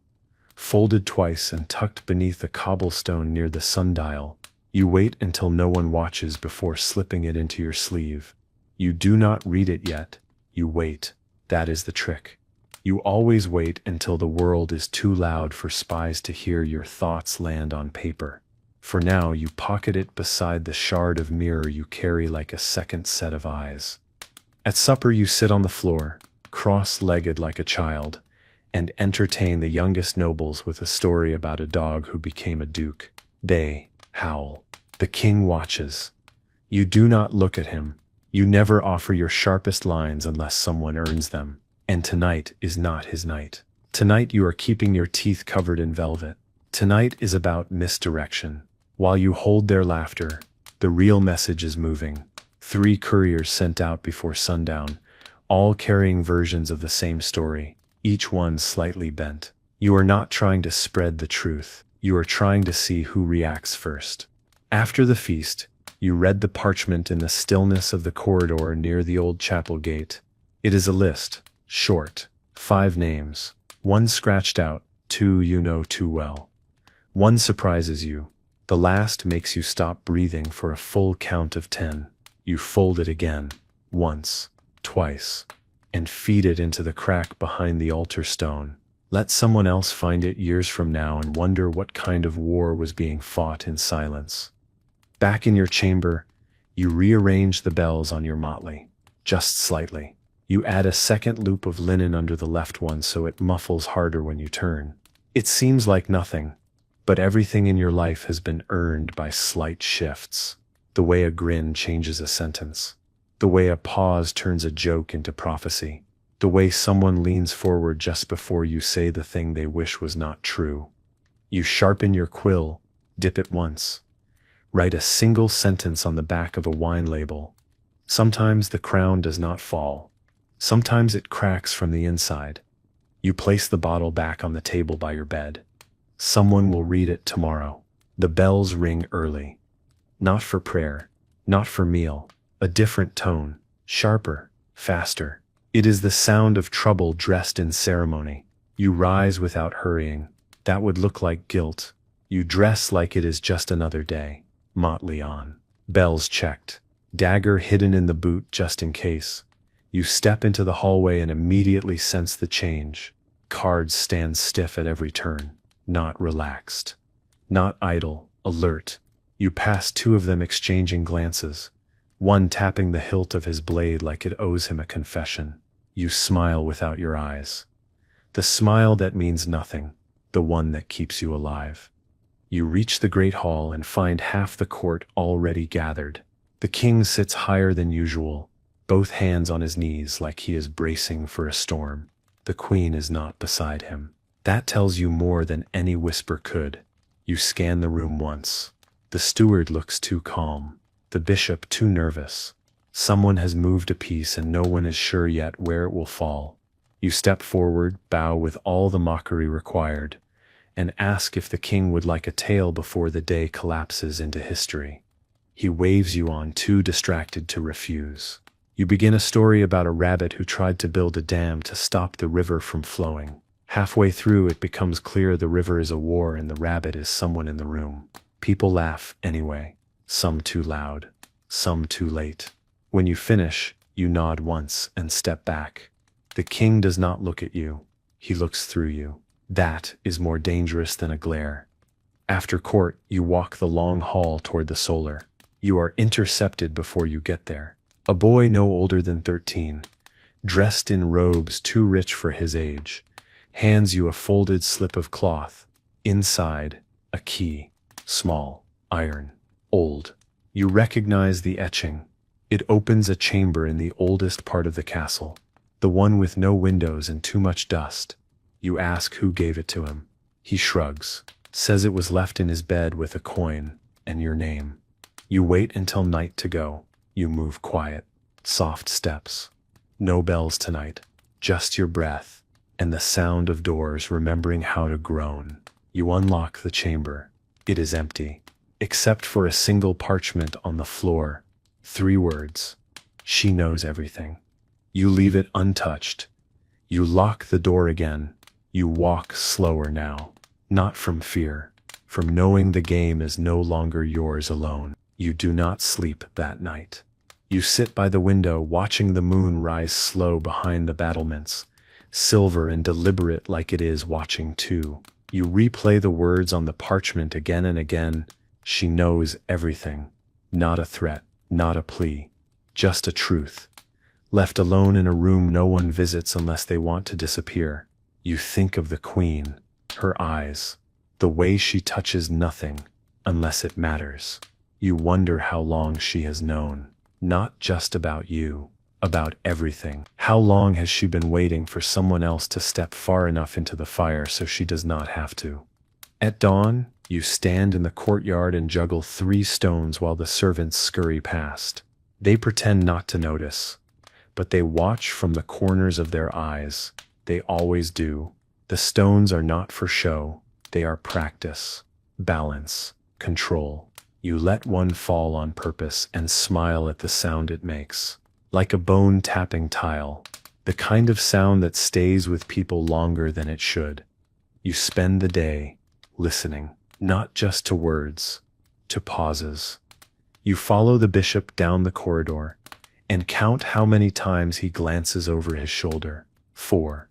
folded twice and tucked beneath a cobblestone near the sundial. You wait until no one watches before slipping it into your sleeve. You do not read it yet. You wait. That is the trick. You always wait until the world is too loud for spies to hear your thoughts land on paper. For now you pocket it beside the shard of mirror you carry like a second set of eyes. At supper you sit on the floor, cross-legged like a child, and entertain the youngest nobles with a story about a dog who became a duke. They howl. The king watches. You do not look at him. You never offer your sharpest lines unless someone earns them. And tonight is not his night. Tonight you are keeping your teeth covered in velvet. Tonight is about misdirection. While you hold their laughter, the real message is moving. 3 couriers sent out before sundown, all carrying versions of the same story, each one slightly bent. You are not trying to spread the truth. You are trying to see who reacts first. After the feast, you read the parchment in the stillness of the corridor near the old chapel gate. It is a list, short, 5 names, 1 scratched out, 2 you know too well. 1 surprises you. The last makes you stop breathing for a full count of 10. You fold it again, once, twice, and feed it into the crack behind the altar stone. Let someone else find it years from now and wonder what kind of war was being fought in silence. Back in your chamber, you rearrange the bells on your motley, just slightly. You add a second loop of linen under the left one so it muffles harder when you turn. It seems like nothing, but everything in your life has been earned by slight shifts. The way a grin changes a sentence. The way a pause turns a joke into prophecy. The way someone leans forward just before you say the thing they wish was not true. You sharpen your quill, dip it once. Write a single sentence on the back of a wine label. Sometimes the crown does not fall. Sometimes it cracks from the inside. You place the bottle back on the table by your bed. Someone will read it tomorrow. The bells ring early. Not for prayer, not for meal. A different tone, sharper, faster. It is the sound of trouble dressed in ceremony. You rise without hurrying. That would look like guilt. You dress like it is just another day. Motley on. Bells checked. Dagger hidden in the boot just in case. You step into the hallway and immediately sense the change. Cards stand stiff at every turn. Not relaxed. Not idle, alert. You pass 2 of them exchanging glances. One tapping the hilt of his blade like it owes him a confession. You smile without your eyes. The smile that means nothing, the one that keeps you alive. You reach the great hall and find half the court already gathered. The king sits higher than usual, both hands on his knees like he is bracing for a storm. The queen is not beside him. That tells you more than any whisper could. You scan the room once. The steward looks too calm. The bishop too nervous. Someone has moved a piece and no one is sure yet where it will fall. You step forward, bow with all the mockery required, and ask if the king would like a tale before the day collapses into history. He waves you on, too distracted to refuse. You begin a story about a rabbit who tried to build a dam to stop the river from flowing. Halfway through, it becomes clear the river is a war and the rabbit is someone in the room. People laugh anyway, some too loud, some too late. When you finish, you nod once and step back. The king does not look at you. He looks through you. That is more dangerous than a glare. After court, you walk the long hall toward the solar. You are intercepted before you get there. A boy no older than 13, dressed in robes too rich for his age, hands you a folded slip of cloth. Inside, a key. Small, iron, old. You recognize the etching. It opens a chamber in the oldest part of the castle, the one with no windows and too much dust. You ask who gave it to him. He shrugs, says it was left in his bed with a coin and your name. You wait until night to go. You move quiet, soft steps. No bells tonight, just your breath and the sound of doors remembering how to groan. You unlock the chamber. It is empty, except for a single parchment on the floor. 3 words. She knows everything. You leave it untouched. You lock the door again. You walk slower now, not from fear, from knowing the game is no longer yours alone. You do not sleep that night. You sit by the window watching the moon rise slow behind the battlements, silver and deliberate like it is watching too. You replay the words on the parchment again and again. She knows everything. Not a threat, not a plea, just a truth. Left alone in a room no one visits unless they want to disappear. You think of the queen, her eyes, the way she touches nothing unless it matters. You wonder how long she has known, not just about you, about everything. How long has she been waiting for someone else to step far enough into the fire so she does not have to? At dawn, you stand in the courtyard and juggle 3 stones while the servants scurry past. They pretend not to notice, but they watch from the corners of their eyes. They always do. The stones are not for show. They are practice, balance, control. You let one fall on purpose and smile at the sound it makes. Like a bone-tapping tile, the kind of sound that stays with people longer than it should. You spend the day listening, not just to words, to pauses. You follow the bishop down the corridor and count how many times he glances over his shoulder. 4.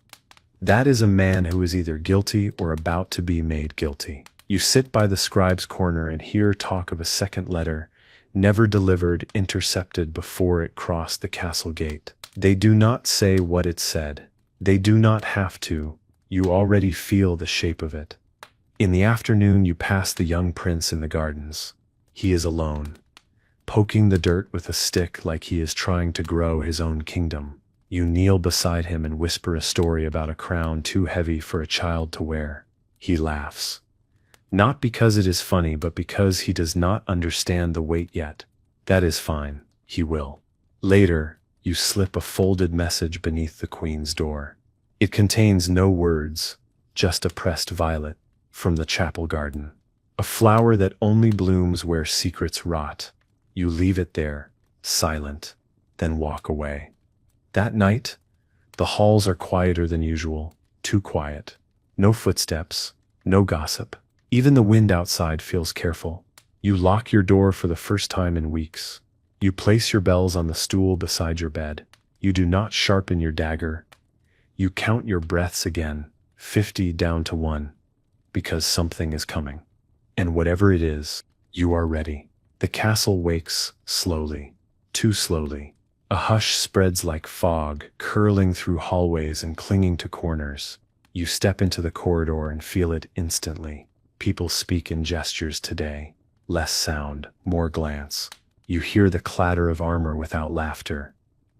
That is a man who is either guilty or about to be made guilty. You sit by the scribe's corner and hear talk of a second letter, never delivered, intercepted before it crossed the castle gate. They do not say what it said. They do not have to. You already feel the shape of it. In the afternoon, you pass the young prince in the gardens. He is alone, poking the dirt with a stick like he is trying to grow his own kingdom. You kneel beside him and whisper a story about a crown too heavy for a child to wear. He laughs. Not because it is funny, but because he does not understand the weight yet. That is fine. He will. Later, you slip a folded message beneath the queen's door. It contains no words, just a pressed violet from the chapel garden. A flower that only blooms where secrets rot. You leave it there, silent, then walk away. That night, the halls are quieter than usual, too quiet. No footsteps, no gossip. Even the wind outside feels careful. You lock your door for the first time in weeks. You place your bells on the stool beside your bed. You do not sharpen your dagger. You count your breaths again, 50 down to 1, because something is coming. And whatever it is, you are ready. The castle wakes slowly, too slowly. A hush spreads like fog, curling through hallways and clinging to corners. You step into the corridor and feel it instantly. People speak in gestures today. Less sound, more glance. You hear the clatter of armor without laughter.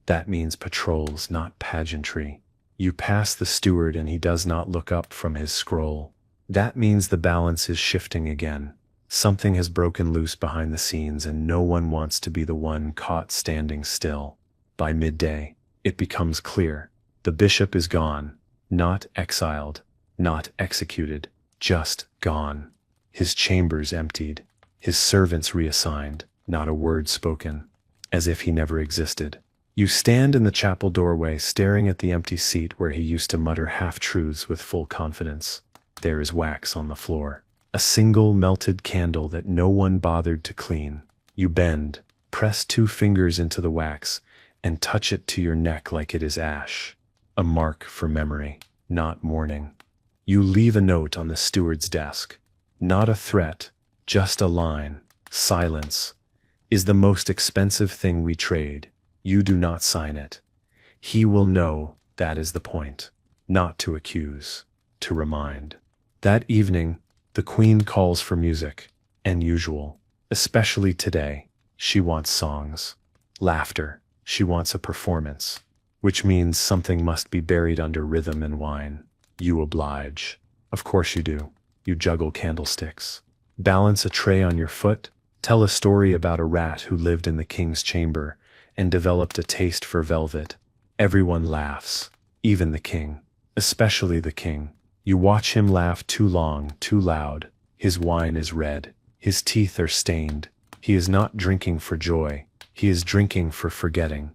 That means patrols, not pageantry. You pass the steward and he does not look up from his scroll. That means the balance is shifting again. Something has broken loose behind the scenes and no one wants to be the one caught standing still. By midday, it becomes clear. The bishop is gone, not exiled, not executed, just gone. His chambers emptied, his servants reassigned, not a word spoken, as if he never existed. You stand in the chapel doorway staring at the empty seat where he used to mutter half-truths with full confidence. There is wax on the floor. A single melted candle that no one bothered to clean. You bend, press 2 fingers into the wax, and touch it to your neck like it is ash. A mark for memory, not mourning. You leave a note on the steward's desk. Not a threat, just a line. Silence is the most expensive thing we trade. You do not sign it. He will know that is the point. Not to accuse, to remind. That evening, the queen calls for music, and usual. Especially today, she wants songs. Laughter. She wants a performance. Which means something must be buried under rhythm and wine. You oblige. Of course you do. You juggle candlesticks. Balance a tray on your foot. Tell a story about a rat who lived in the king's chamber and developed a taste for velvet. Everyone laughs. Even the king. Especially the king. You watch him laugh too long, too loud. His wine is red. His teeth are stained. He is not drinking for joy. He is drinking for forgetting.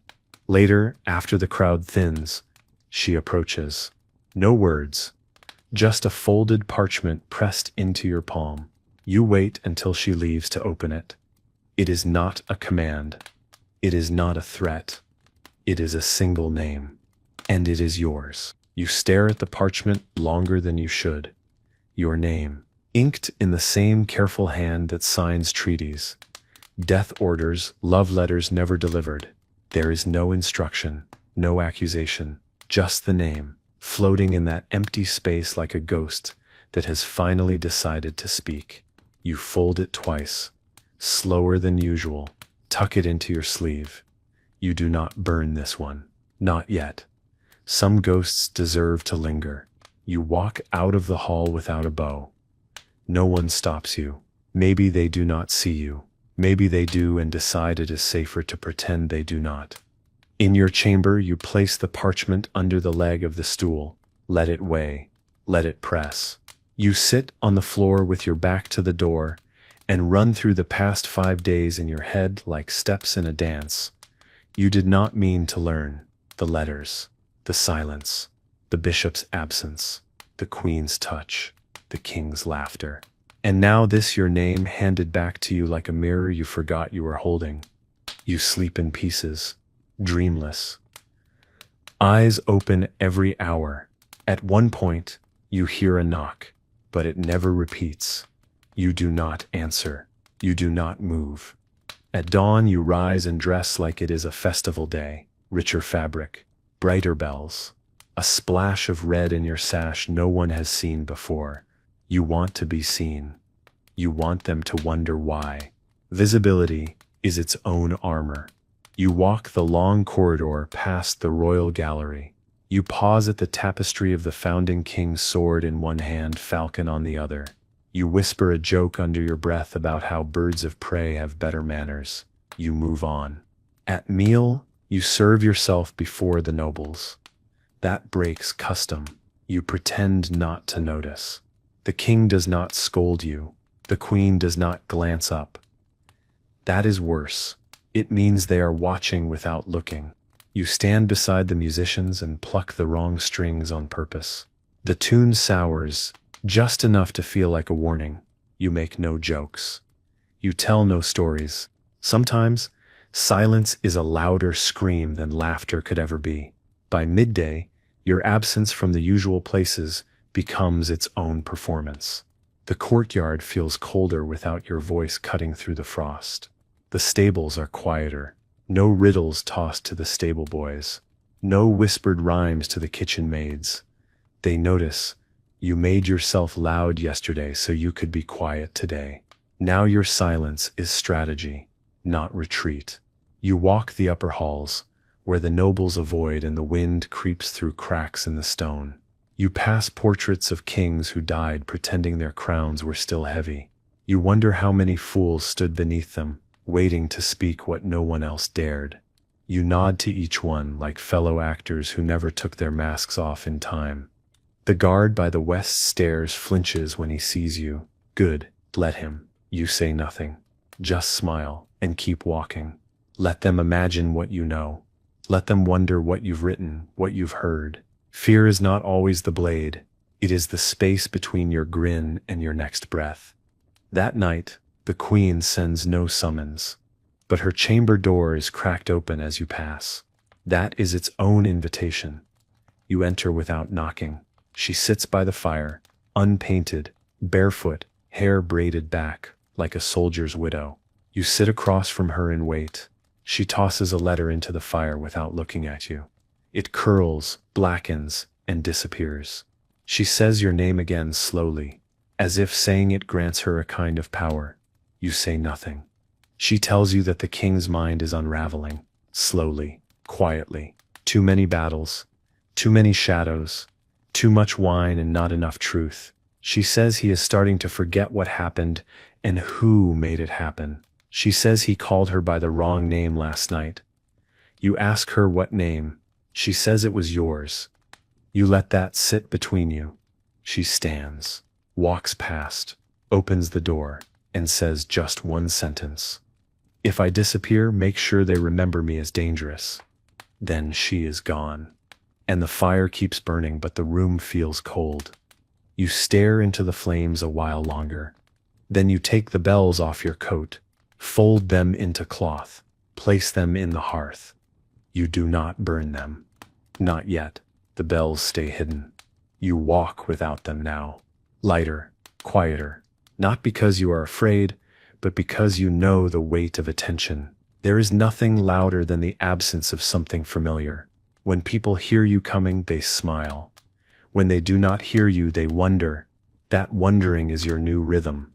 Later, after the crowd thins, she approaches. No words. Just a folded parchment pressed into your palm. You wait until she leaves to open it. It is not a command. It is not a threat. It is a single name. And it is yours. You stare at the parchment longer than you should. Your name, inked in the same careful hand that signs treaties. Death orders, love letters never delivered. There is no instruction, no accusation, just the name, floating in that empty space like a ghost that has finally decided to speak. You fold it twice, slower than usual, tuck it into your sleeve. You do not burn this one. Not yet. Some ghosts deserve to linger. You walk out of the hall without a bow. No one stops you. Maybe they do not see you. Maybe they do and decide it is safer to pretend they do not. In your chamber, you place the parchment under the leg of the stool. Let it weigh. Let it press. You sit on the floor with your back to the door and run through the past 5 days in your head like steps in a dance. You did not mean to learn the letters, the silence, the bishop's absence, the queen's touch, the king's laughter. And now this your name handed back to you like a mirror you forgot you were holding. You sleep in pieces, dreamless. Eyes open every hour. At one point, you hear a knock, but it never repeats. You do not answer. You do not move. At dawn, you rise and dress like it is a festival day. Richer fabric, brighter bells, a splash of red in your sash no one has seen before. You want to be seen. You want them to wonder why. Visibility is its own armor. You walk the long corridor past the royal gallery. You pause at the tapestry of the founding king's sword in one hand, falcon on the other. You whisper a joke under your breath about how birds of prey have better manners. You move on. At meal, you serve yourself before the nobles. That breaks custom. You pretend not to notice. The king does not scold you. The queen does not glance up. That is worse. It means they are watching without looking. You stand beside the musicians and pluck the wrong strings on purpose. The tune sours, just enough to feel like a warning. You make no jokes. You tell no stories. Sometimes, silence is a louder scream than laughter could ever be. By midday, your absence from the usual places becomes its own performance. The courtyard feels colder without your voice cutting through the frost. The stables are quieter. No riddles tossed to the stable boys. No whispered rhymes to the kitchen maids. They notice, you made yourself loud yesterday so you could be quiet today. Now your silence is strategy, not retreat. You walk the upper halls, where the nobles avoid and the wind creeps through cracks in the stone. You pass portraits of kings who died pretending their crowns were still heavy. You wonder how many fools stood beneath them, waiting to speak what no one else dared. You nod to each one like fellow actors who never took their masks off in time. The guard by the west stairs flinches when he sees you. Good, let him. You say nothing. Just smile and keep walking. Let them imagine what you know. Let them wonder what you've written, what you've heard. Fear is not always the blade. It is the space between your grin and your next breath. That night, the queen sends no summons, but her chamber door is cracked open as you pass. That is its own invitation. You enter without knocking. She sits by the fire, unpainted, barefoot, hair braided back, like a soldier's widow. You sit across from her and wait. She tosses a letter into the fire without looking at you. It curls, blackens, and disappears. She says your name again slowly, as if saying it grants her a kind of power. You say nothing. She tells you that the king's mind is unraveling, slowly, quietly. Too many battles, too many shadows, too much wine and not enough truth. She says he is starting to forget what happened and who made it happen. She says he called her by the wrong name last night. You ask her what name. She says it was yours. You let that sit between you. She stands, walks past, opens the door, and says just one sentence. If I disappear, make sure they remember me as dangerous. Then she is gone. And the fire keeps burning, but the room feels cold. You stare into the flames a while longer. Then you take the bells off your coat, fold them into cloth, place them in the hearth. You do not burn them. Not yet. The bells stay hidden. You walk without them now. Lighter, quieter. Not because you are afraid, but because you know the weight of attention. There is nothing louder than the absence of something familiar. When people hear you coming, they smile. When they do not hear you, they wonder. That wondering is your new rhythm.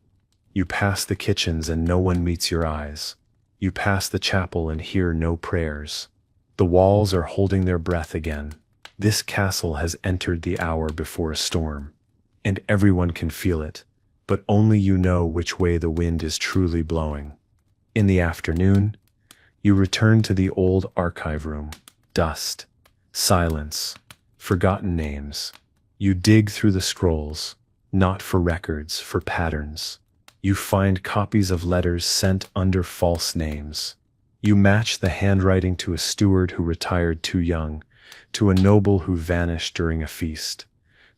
You pass the kitchens and no one meets your eyes. You pass the chapel and hear no prayers. The walls are holding their breath again. This castle has entered the hour before a storm, and everyone can feel it, but only you know which way the wind is truly blowing. In the afternoon, you return to the old archive room. Dust, silence, forgotten names. You dig through the scrolls, not for records, for patterns. You find copies of letters sent under false names. You match the handwriting to a steward who retired too young, to a noble who vanished during a feast,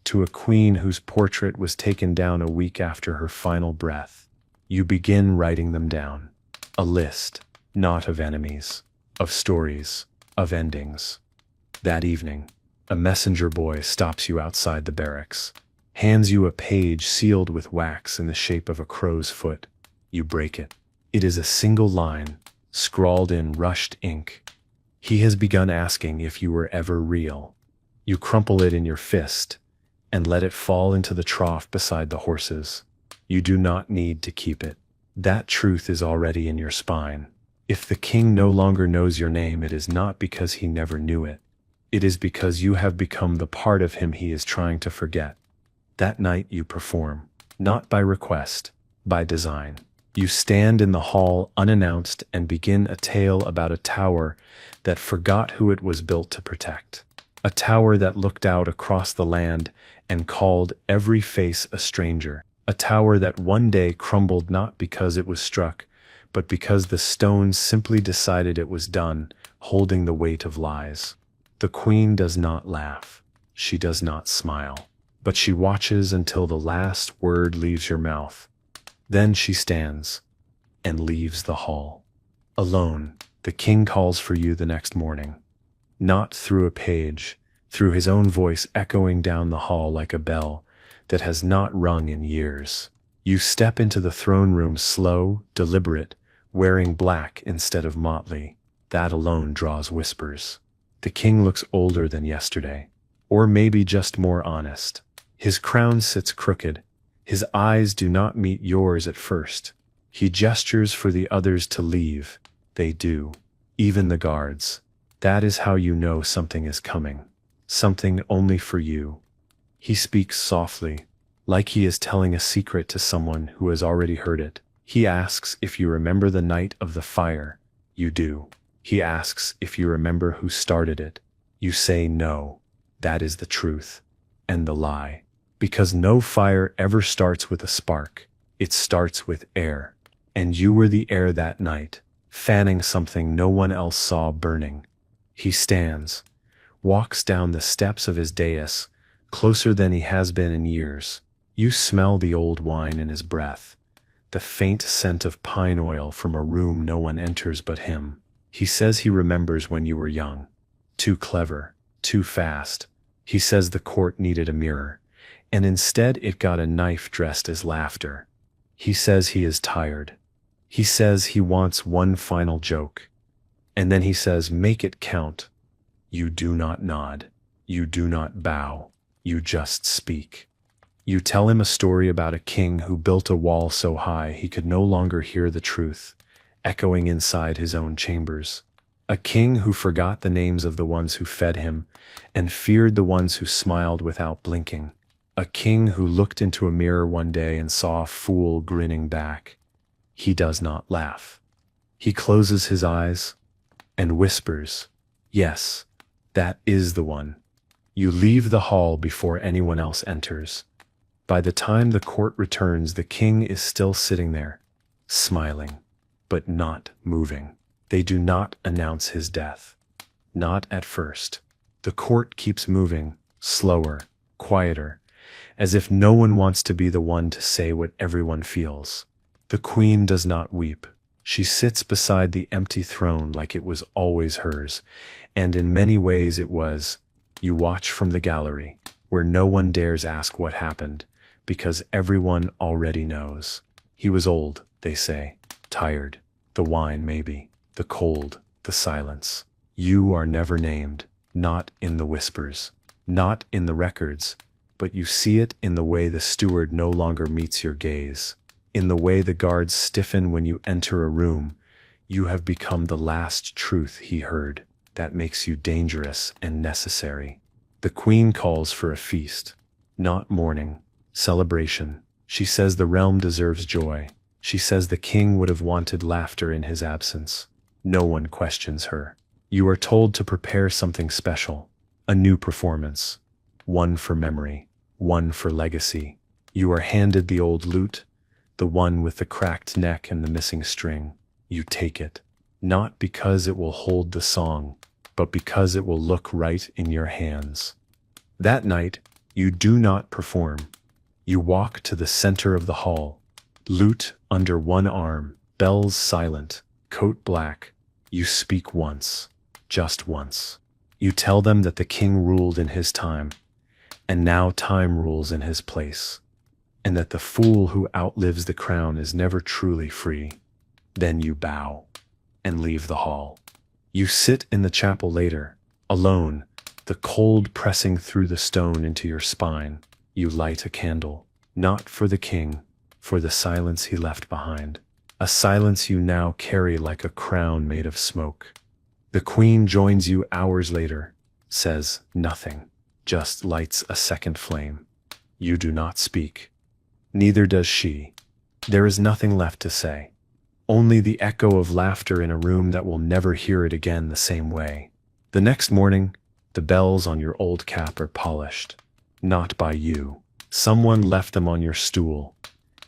to a queen whose portrait was taken down a week after her final breath. You begin writing them down. A list, not of enemies, of stories, of endings. That evening, a messenger boy stops you outside the barracks, hands you a page sealed with wax in the shape of a crow's foot. You break it. It is a single line, scrawled in rushed ink. He has begun asking if you were ever real. You crumple it in your fist and let it fall into the trough beside the horses. You do not need to keep it. That truth is already in your spine. If the king no longer knows your name, it is not because he never knew it. It is because you have become the part of him he is trying to forget. That night you perform, not by request, by design. You stand in the hall unannounced and begin a tale about a tower that forgot who it was built to protect. A tower that looked out across the land and called every face a stranger. A tower that one day crumbled not because it was struck, but because the stones simply decided it was done, holding the weight of lies. The queen does not laugh. She does not smile. But she watches until the last word leaves your mouth. Then she stands and leaves the hall. Alone, the king calls for you the next morning. Not through a page, through his own voice echoing down the hall like a bell that has not rung in years. You step into the throne room slow, deliberate, wearing black instead of motley. That alone draws whispers. The king looks older than yesterday, or maybe just more honest. His crown sits crooked. His eyes do not meet yours at first. He gestures for the others to leave. They do. Even the guards. That is how you know something is coming. Something only for you. He speaks softly, like he is telling a secret to someone who has already heard it. He asks if you remember the night of the fire. You do. He asks if you remember who started it. You say no. That is the truth. And the lie. Because no fire ever starts with a spark. It starts with air. And you were the air that night, fanning something no one else saw burning. He stands, walks down the steps of his dais, closer than he has been in years. You smell the old wine in his breath, the faint scent of pine oil from a room no one enters but him. He says he remembers when you were young. Too clever, too fast. He says the court needed a mirror, and instead it got a knife dressed as laughter. He says he is tired. He says he wants one final joke. And then he says, make it count. You do not nod. You do not bow. You just speak. You tell him a story about a king who built a wall so high he could no longer hear the truth, echoing inside his own chambers. A king who forgot the names of the ones who fed him and feared the ones who smiled without blinking. A king who looked into a mirror one day and saw a fool grinning back. He does not laugh. He closes his eyes and whispers, yes, that is the one. You leave the hall before anyone else enters. By the time the court returns, the king is still sitting there, smiling, but not moving. They do not announce his death. Not at first. The court keeps moving, slower, quieter, as if no one wants to be the one to say what everyone feels. The queen does not weep. She sits beside the empty throne like it was always hers, and in many ways it was. You watch from the gallery, where no one dares ask what happened, because everyone already knows. He was old, they say, tired, the wine maybe, the cold, the silence. You are never named, not in the whispers, not in the records, but you see it in the way the steward no longer meets your gaze. In the way the guards stiffen when you enter a room. You have become the last truth he heard. that makes you dangerous and necessary. The queen calls for a feast, not mourning, celebration. She says the realm deserves joy. She says the king would have wanted laughter in his absence. No one questions her. You are told to prepare something special, a new performance, one for memory, one for legacy. You are handed the old lute, the one with the cracked neck and the missing string. You take it, not because it will hold the song, but because it will look right in your hands. That night, you do not perform. You walk to the center of the hall, lute under one arm, bells silent, coat black. You speak once, just once. You tell them that the king ruled in his time, and now time rules in his place, and that the fool who outlives the crown is never truly free. Then you bow and leave the hall. You sit in the chapel later, alone, the cold pressing through the stone into your spine. You light a candle, not for the king, for the silence he left behind, a silence you now carry like a crown made of smoke. The queen joins you hours later, says nothing, just lights a second flame. You do not speak. Neither does she. There is nothing left to say. Only the echo of laughter in a room that will never hear it again the same way. The next morning, the bells on your old cap are polished. Not by you. Someone left them on your stool,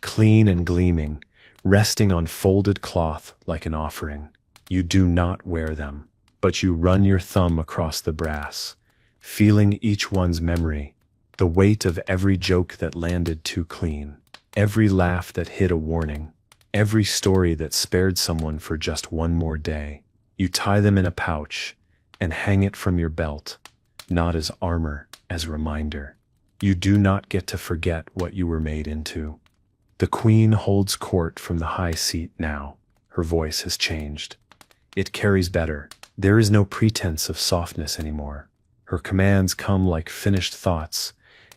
clean and gleaming, resting on folded cloth like an offering. You do not wear them, but you run your thumb across the brass, feeling each one's memory, the weight of every joke that landed too clean, every laugh that hid a warning, every story that spared someone for just one more day. You tie them in a pouch and hang it from your belt, not as armor, as reminder. You do not get to forget what you were made into. The queen holds court from the high seat now. Her voice has changed. It carries better. There is no pretense of softness anymore. Her commands come like finished thoughts,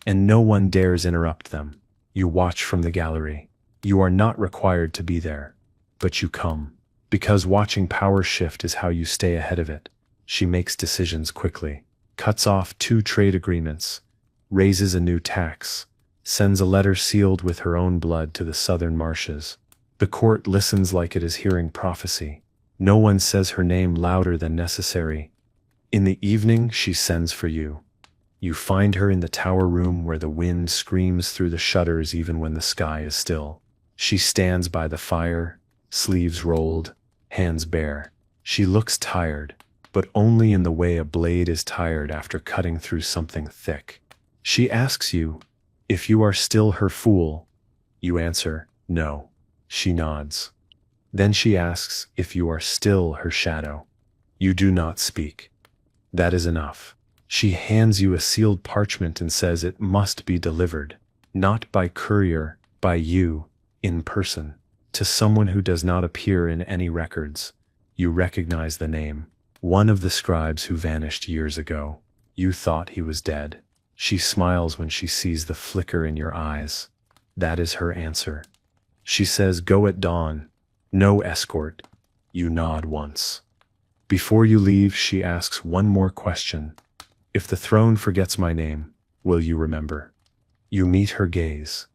and no one dares interrupt them. You watch from the gallery. You are not required to be there, but you come. Because watching power shift is how you stay ahead of it. She makes decisions quickly, cuts off 2 trade agreements, raises a new tax, sends a letter sealed with her own blood to the southern marshes. The court listens like it is hearing prophecy. No one says her name louder than necessary. In the evening, she sends for you. You find her in the tower room where the wind screams through the shutters even when the sky is still. She stands by the fire, sleeves rolled, hands bare. She looks tired, but only in the way a blade is tired after cutting through something thick. She asks you if you are still her fool. You answer, no. She nods. Then she asks if you are still her shadow. You do not speak. That is enough. She hands you a sealed parchment and says it must be delivered, not by courier, by you, in person, to someone who does not appear in any records. You recognize the name, one of the scribes who vanished years ago. You thought he was dead. She smiles when she sees the flicker in your eyes. That is her answer. She says, go at dawn. No escort. You nod once. Before you leave, she asks one more question. If the throne forgets my name, will you remember? You meet her gaze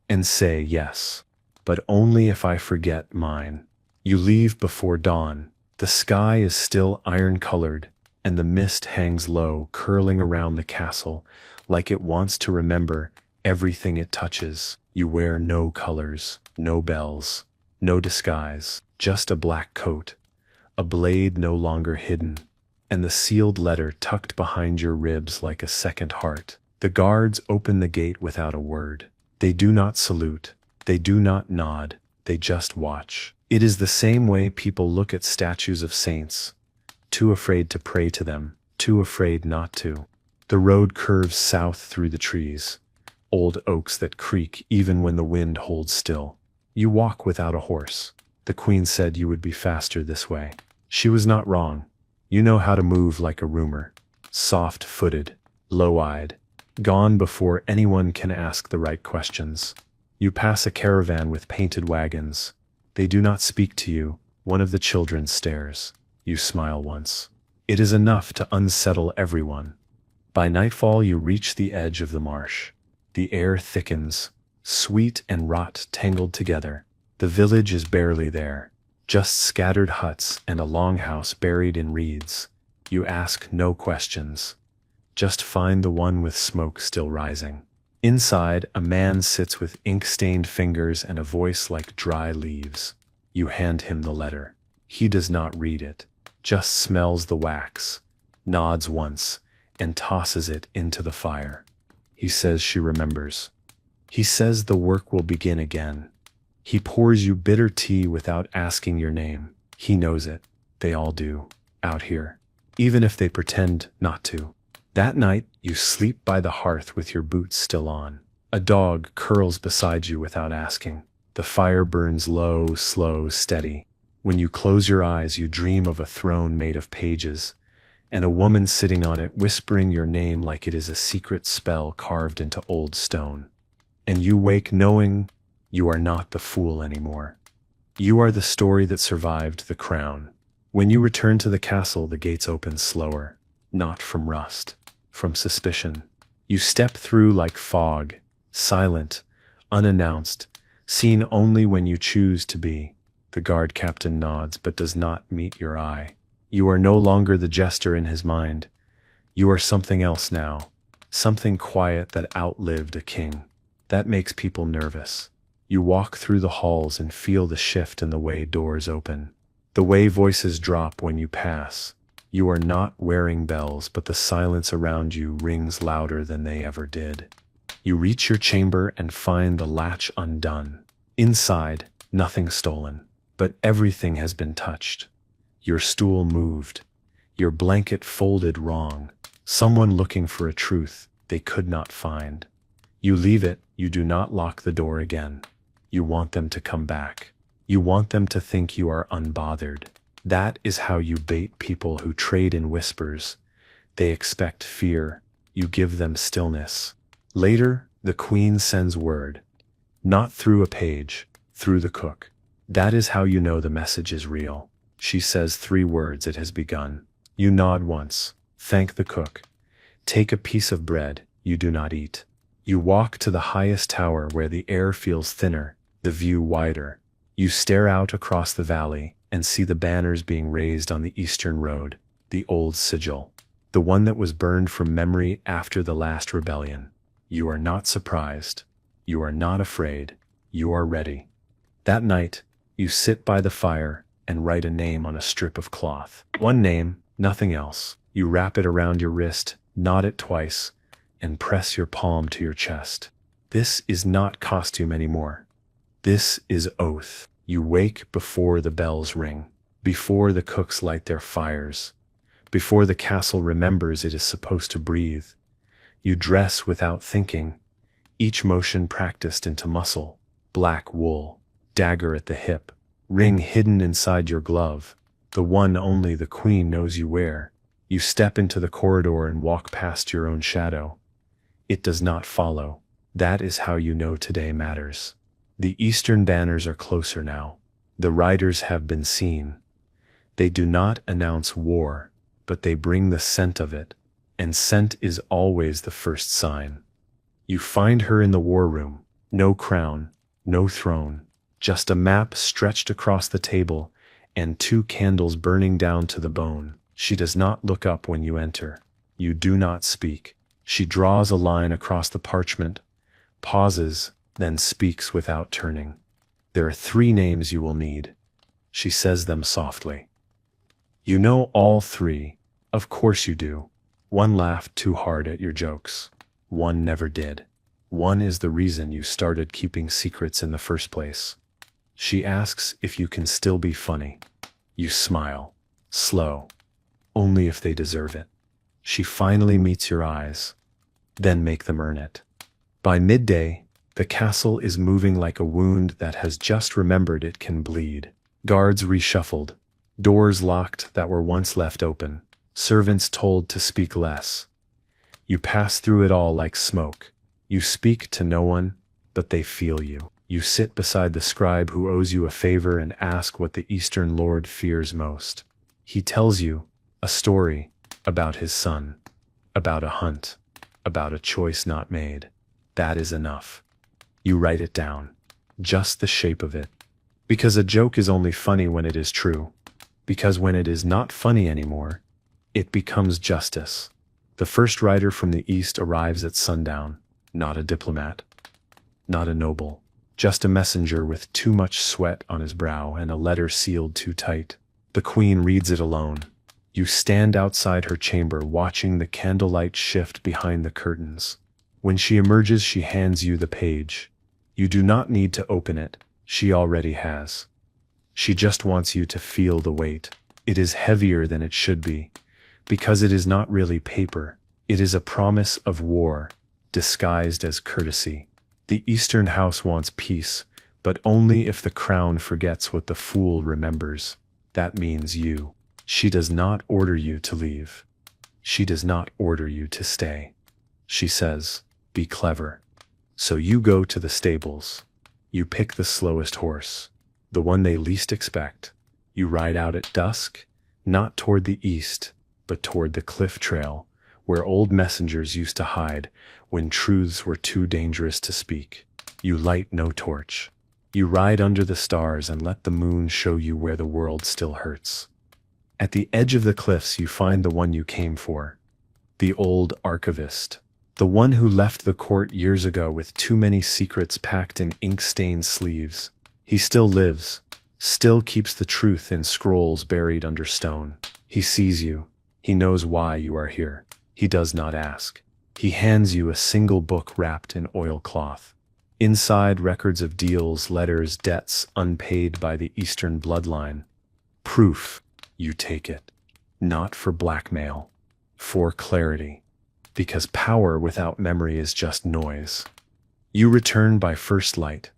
and say yes, but only if I forget mine. You leave before dawn. The sky is still iron-colored, and the mist hangs low, curling around the castle, like it wants to remember everything it touches. You wear no colors, no bells, no disguise, just a black coat, a blade no longer hidden, and the sealed letter tucked behind your ribs like a second heart. The guards open the gate without a word. They do not salute, they do not nod, they just watch. It is the same way people look at statues of saints, too afraid to pray to them, too afraid not to. The road curves south through the trees, old oaks that creak even when the wind holds still. You walk without a horse. The queen said you would be faster this way. She was not wrong. You know how to move like a rumor, soft-footed, low-eyed, gone before anyone can ask the right questions. You pass a caravan with painted wagons. They do not speak to you. One of the children stares. You smile once. It is enough to unsettle everyone. By nightfall you reach the edge of the marsh. The air thickens, sweet and rot tangled together. The village is barely there, just scattered huts and a longhouse buried in reeds. You ask no questions. Just find the one with smoke still rising. Inside, a man sits with ink-stained fingers and a voice like dry leaves. You hand him the letter. He does not read it, just smells the wax, nods once, and tosses it into the fire. He says she remembers. He says the work will begin again. He pours you bitter tea without asking your name. He knows it. They all do, out here, even if they pretend not to. That night, you sleep by the hearth with your boots still on. A dog curls beside you without asking. The fire burns low, slow, steady. When you close your eyes, you dream of a throne made of pages, and a woman sitting on it whispering your name like it is a secret spell carved into old stone. And you wake knowing you are not the fool anymore. You are the story that survived the crown. When you return to the castle, the gates open slower, not from rust, from suspicion. You step through like fog, silent, unannounced, seen only when you choose to be. The guard captain nods but does not meet your eye. You are no longer the jester in his mind. You are something else now, something quiet that outlived a king. That makes people nervous. You walk through the halls and feel the shift in the way doors open, the way voices drop when you pass. You are not wearing bells, but the silence around you rings louder than they ever did. You reach your chamber and find the latch undone. Inside, nothing stolen, but everything has been touched. Your stool moved, your blanket folded wrong, someone looking for a truth they could not find. You leave it, you do not lock the door again. You want them to come back. You want them to think you are unbothered. That is how you bait people who trade in whispers. They expect fear. You give them stillness. Later, the queen sends word. Not through a page, through the cook. That is how you know the message is real. She says 3 words, it has begun. You nod once. Thank the cook. Take a piece of bread you do not eat. You walk to the highest tower where the air feels thinner, the view wider. You stare out across the valley and see the banners being raised on the eastern road, the old sigil, the one that was burned from memory after the last rebellion. You are not surprised. You are not afraid. You are ready. That night, you sit by the fire and write a name on a strip of cloth. One name, nothing else. You wrap it around your wrist, knot it twice, and press your palm to your chest. This is not costume anymore. This is oath. You wake before the bells ring, before the cooks light their fires, before the castle remembers it is supposed to breathe. You dress without thinking, each motion practiced into muscle, black wool, dagger at the hip, ring hidden inside your glove, the one only the queen knows you wear. You step into the corridor and walk past your own shadow. It does not follow. That is how you know today matters. The eastern banners are closer now. The riders have been seen. They do not announce war, but they bring the scent of it, and scent is always the first sign. You find her in the war room. No crown, no throne, just a map stretched across the table and 2 candles burning down to the bone. She does not look up when you enter. You do not speak. She draws a line across the parchment, pauses, then speaks without turning. There are 3 names you will need. She says them softly. You know all 3. Of course you do. One laughed too hard at your jokes. One never did. One is the reason you started keeping secrets in the first place. She asks if you can still be funny. You smile. Slow. Only if they deserve it. She finally meets your eyes. Then make them earn it. By midday, the castle is moving like a wound that has just remembered it can bleed. Guards reshuffled. Doors locked that were once left open. Servants told to speak less. You pass through it all like smoke. You speak to no one, but they feel you. You sit beside the scribe who owes you a favor and ask what the Eastern Lord fears most. He tells you, A story about his son, about a hunt, about a choice not made. That is enough. You write it down, just the shape of it. Because a joke is only funny when it is true. Because when it is not funny anymore, it becomes justice. The first rider from the east arrives at sundown, not a diplomat, not a noble, just a messenger with too much sweat on his brow and a letter sealed too tight. The queen reads it alone. You stand outside her chamber watching the candlelight shift behind the curtains. When she emerges, she hands you the page. You do not need to open it, she already has. She just wants you to feel the weight. It is heavier than it should be, because it is not really paper. It is a promise of war, disguised as courtesy. The Eastern House wants peace, but only if the crown forgets what the fool remembers. That means you. She does not order you to leave. She does not order you to stay. She says, be clever. So you go to the stables. You pick the slowest horse, the one they least expect. You ride out at dusk, not toward the east, but toward the cliff trail, where old messengers used to hide when truths were too dangerous to speak. You light no torch. You ride under the stars and let the moon show you where the world still hurts. At the edge of the cliffs you find the one you came for, the old archivist, the one who left the court years ago with too many secrets packed in ink-stained sleeves. He still lives, still keeps the truth in scrolls buried under stone. He sees you. He knows why you are here. He does not ask. He hands you a single book wrapped in oilcloth. Inside, records of deals, letters, debts unpaid by the Eastern bloodline. Proof. You take it. Not for blackmail. For clarity. Because power without memory is just noise. You return by first light.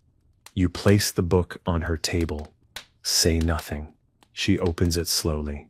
You place the book on her table. Say nothing. She opens it slowly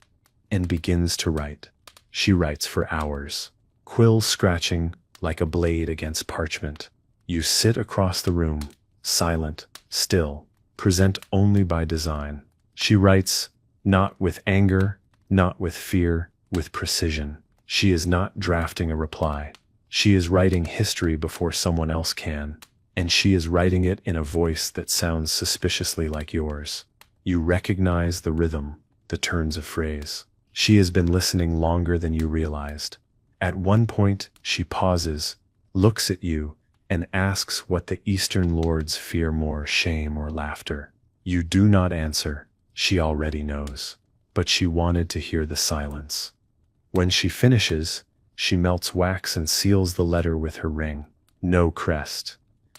and begins to write. She writes for hours, quill scratching like a blade against parchment. You sit across the room, silent, still, present only by design. She writes, not with anger, not with fear, with precision. She is not drafting a reply. She is writing history before someone else can, and she is writing it in a voice that sounds suspiciously like yours. You recognize the rhythm, the turns of phrase. She has been listening longer than you realized. At one point, she pauses, looks at you, and asks what the Eastern lords fear more, shame or laughter. You do not answer. She already knows. But she wanted to hear the silence. When she finishes, she melts wax and seals the letter with her ring. No crest.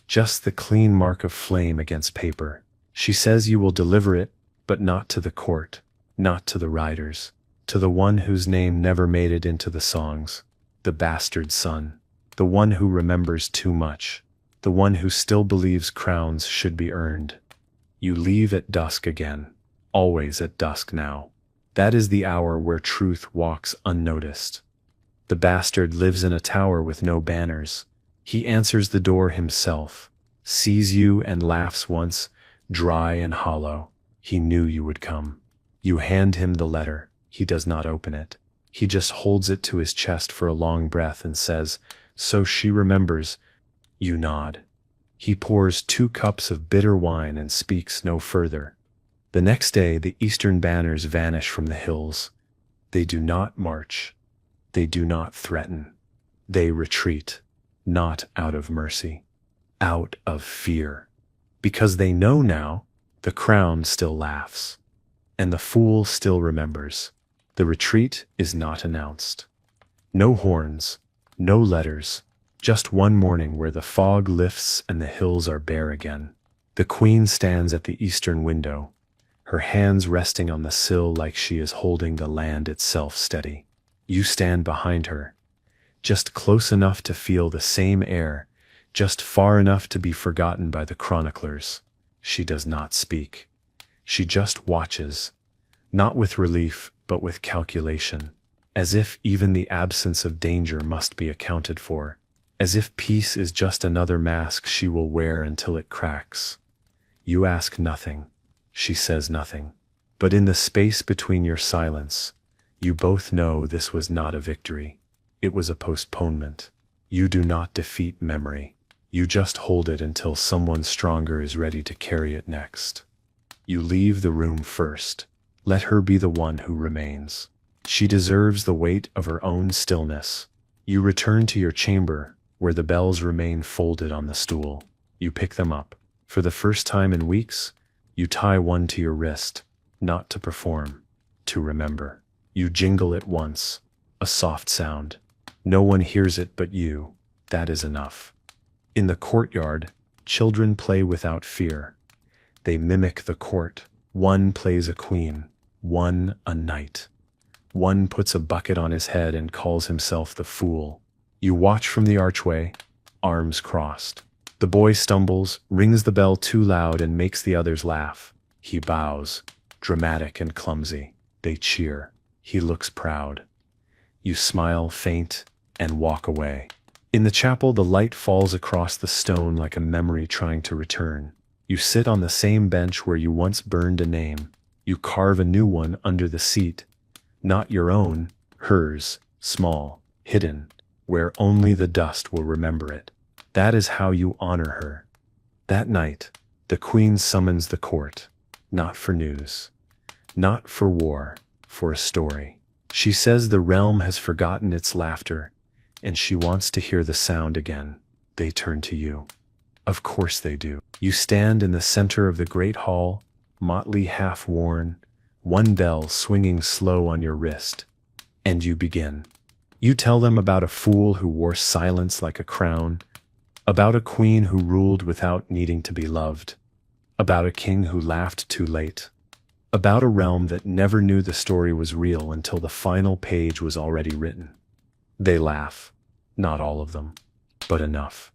Just the clean mark of flame against paper. She says you will deliver it, but not to the court, not to the riders, to the one whose name never made it into the songs, the bastard son, the one who remembers too much, the one who still believes crowns should be earned. You leave at dusk again, always at dusk now. That is the hour where truth walks unnoticed. The bastard lives in a tower with no banners. He answers the door himself, sees you and laughs once, dry and hollow. He knew you would come. You hand him the letter. He does not open it. He just holds it to his chest for a long breath and says, so she remembers. You nod. He pours 2 cups of bitter wine and speaks no further. The next day, the Eastern banners vanish from the hills. They do not march. They do not threaten. They retreat, not out of mercy, out of fear. Because they know now, the crown still laughs, and the fool still remembers. The retreat is not announced. No horns, no letters, just one morning where the fog lifts and the hills are bare again. The queen stands at the eastern window, her hands resting on the sill like she is holding the land itself steady. You stand behind her, just close enough to feel the same air, just far enough to be forgotten by the chroniclers. She does not speak. She just watches, not with relief, but with calculation, as if even the absence of danger must be accounted for, as if peace is just another mask she will wear until it cracks. You ask nothing. She says nothing. But in the space between your silence, You both know this was not a victory. It was a postponement. You do not defeat memory. You just hold it until someone stronger is ready to carry it next. You leave the room first. Let her be the one who remains. She deserves the weight of her own stillness. You return to your chamber, where the bells remain folded on the stool. You pick them up. For the first time in weeks, you tie one to your wrist, not to perform, to remember. You jingle it once, a soft sound. No one hears it but you. That is enough. In the courtyard, children play without fear. They mimic the court. One plays a queen, one a knight. One puts a bucket on his head and calls himself the fool. You watch from the archway, arms crossed. The boy stumbles, rings the bell too loud, and makes the others laugh. He bows, dramatic and clumsy. They cheer. He looks proud. You smile faint and walk away. In the chapel, the light falls across the stone like a memory trying to return. You sit on the same bench where you once burned a name. You carve a new one under the seat. Not your own, hers, small, hidden, where only the dust will remember it. That is how you honor her. That night, the queen summons the court, not for news, not for war, for a story. She says the realm has forgotten its laughter, and she wants to hear the sound again. They turn to you. Of course they do. You stand in the center of the great hall, motley half-worn, one bell swinging slow on your wrist, and you begin. You tell them about a fool who wore silence like a crown, about a queen who ruled without needing to be loved, about a king who laughed too late, about a realm that never knew the story was real until the final page was already written. They laugh, not all of them, but enough.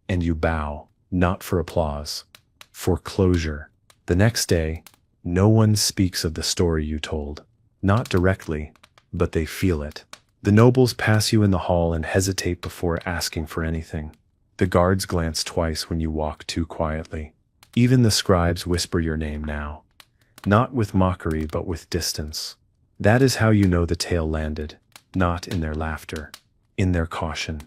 And you bow, not for applause, for closure. The next day, no one speaks of the story you told. Not directly, but they feel it. The nobles pass you in the hall and hesitate before asking for anything. The guards glance twice when you walk too quietly. Even the scribes whisper your name now. Not with mockery, but with distance. That is how you know the tale landed. Not in their laughter, in their caution.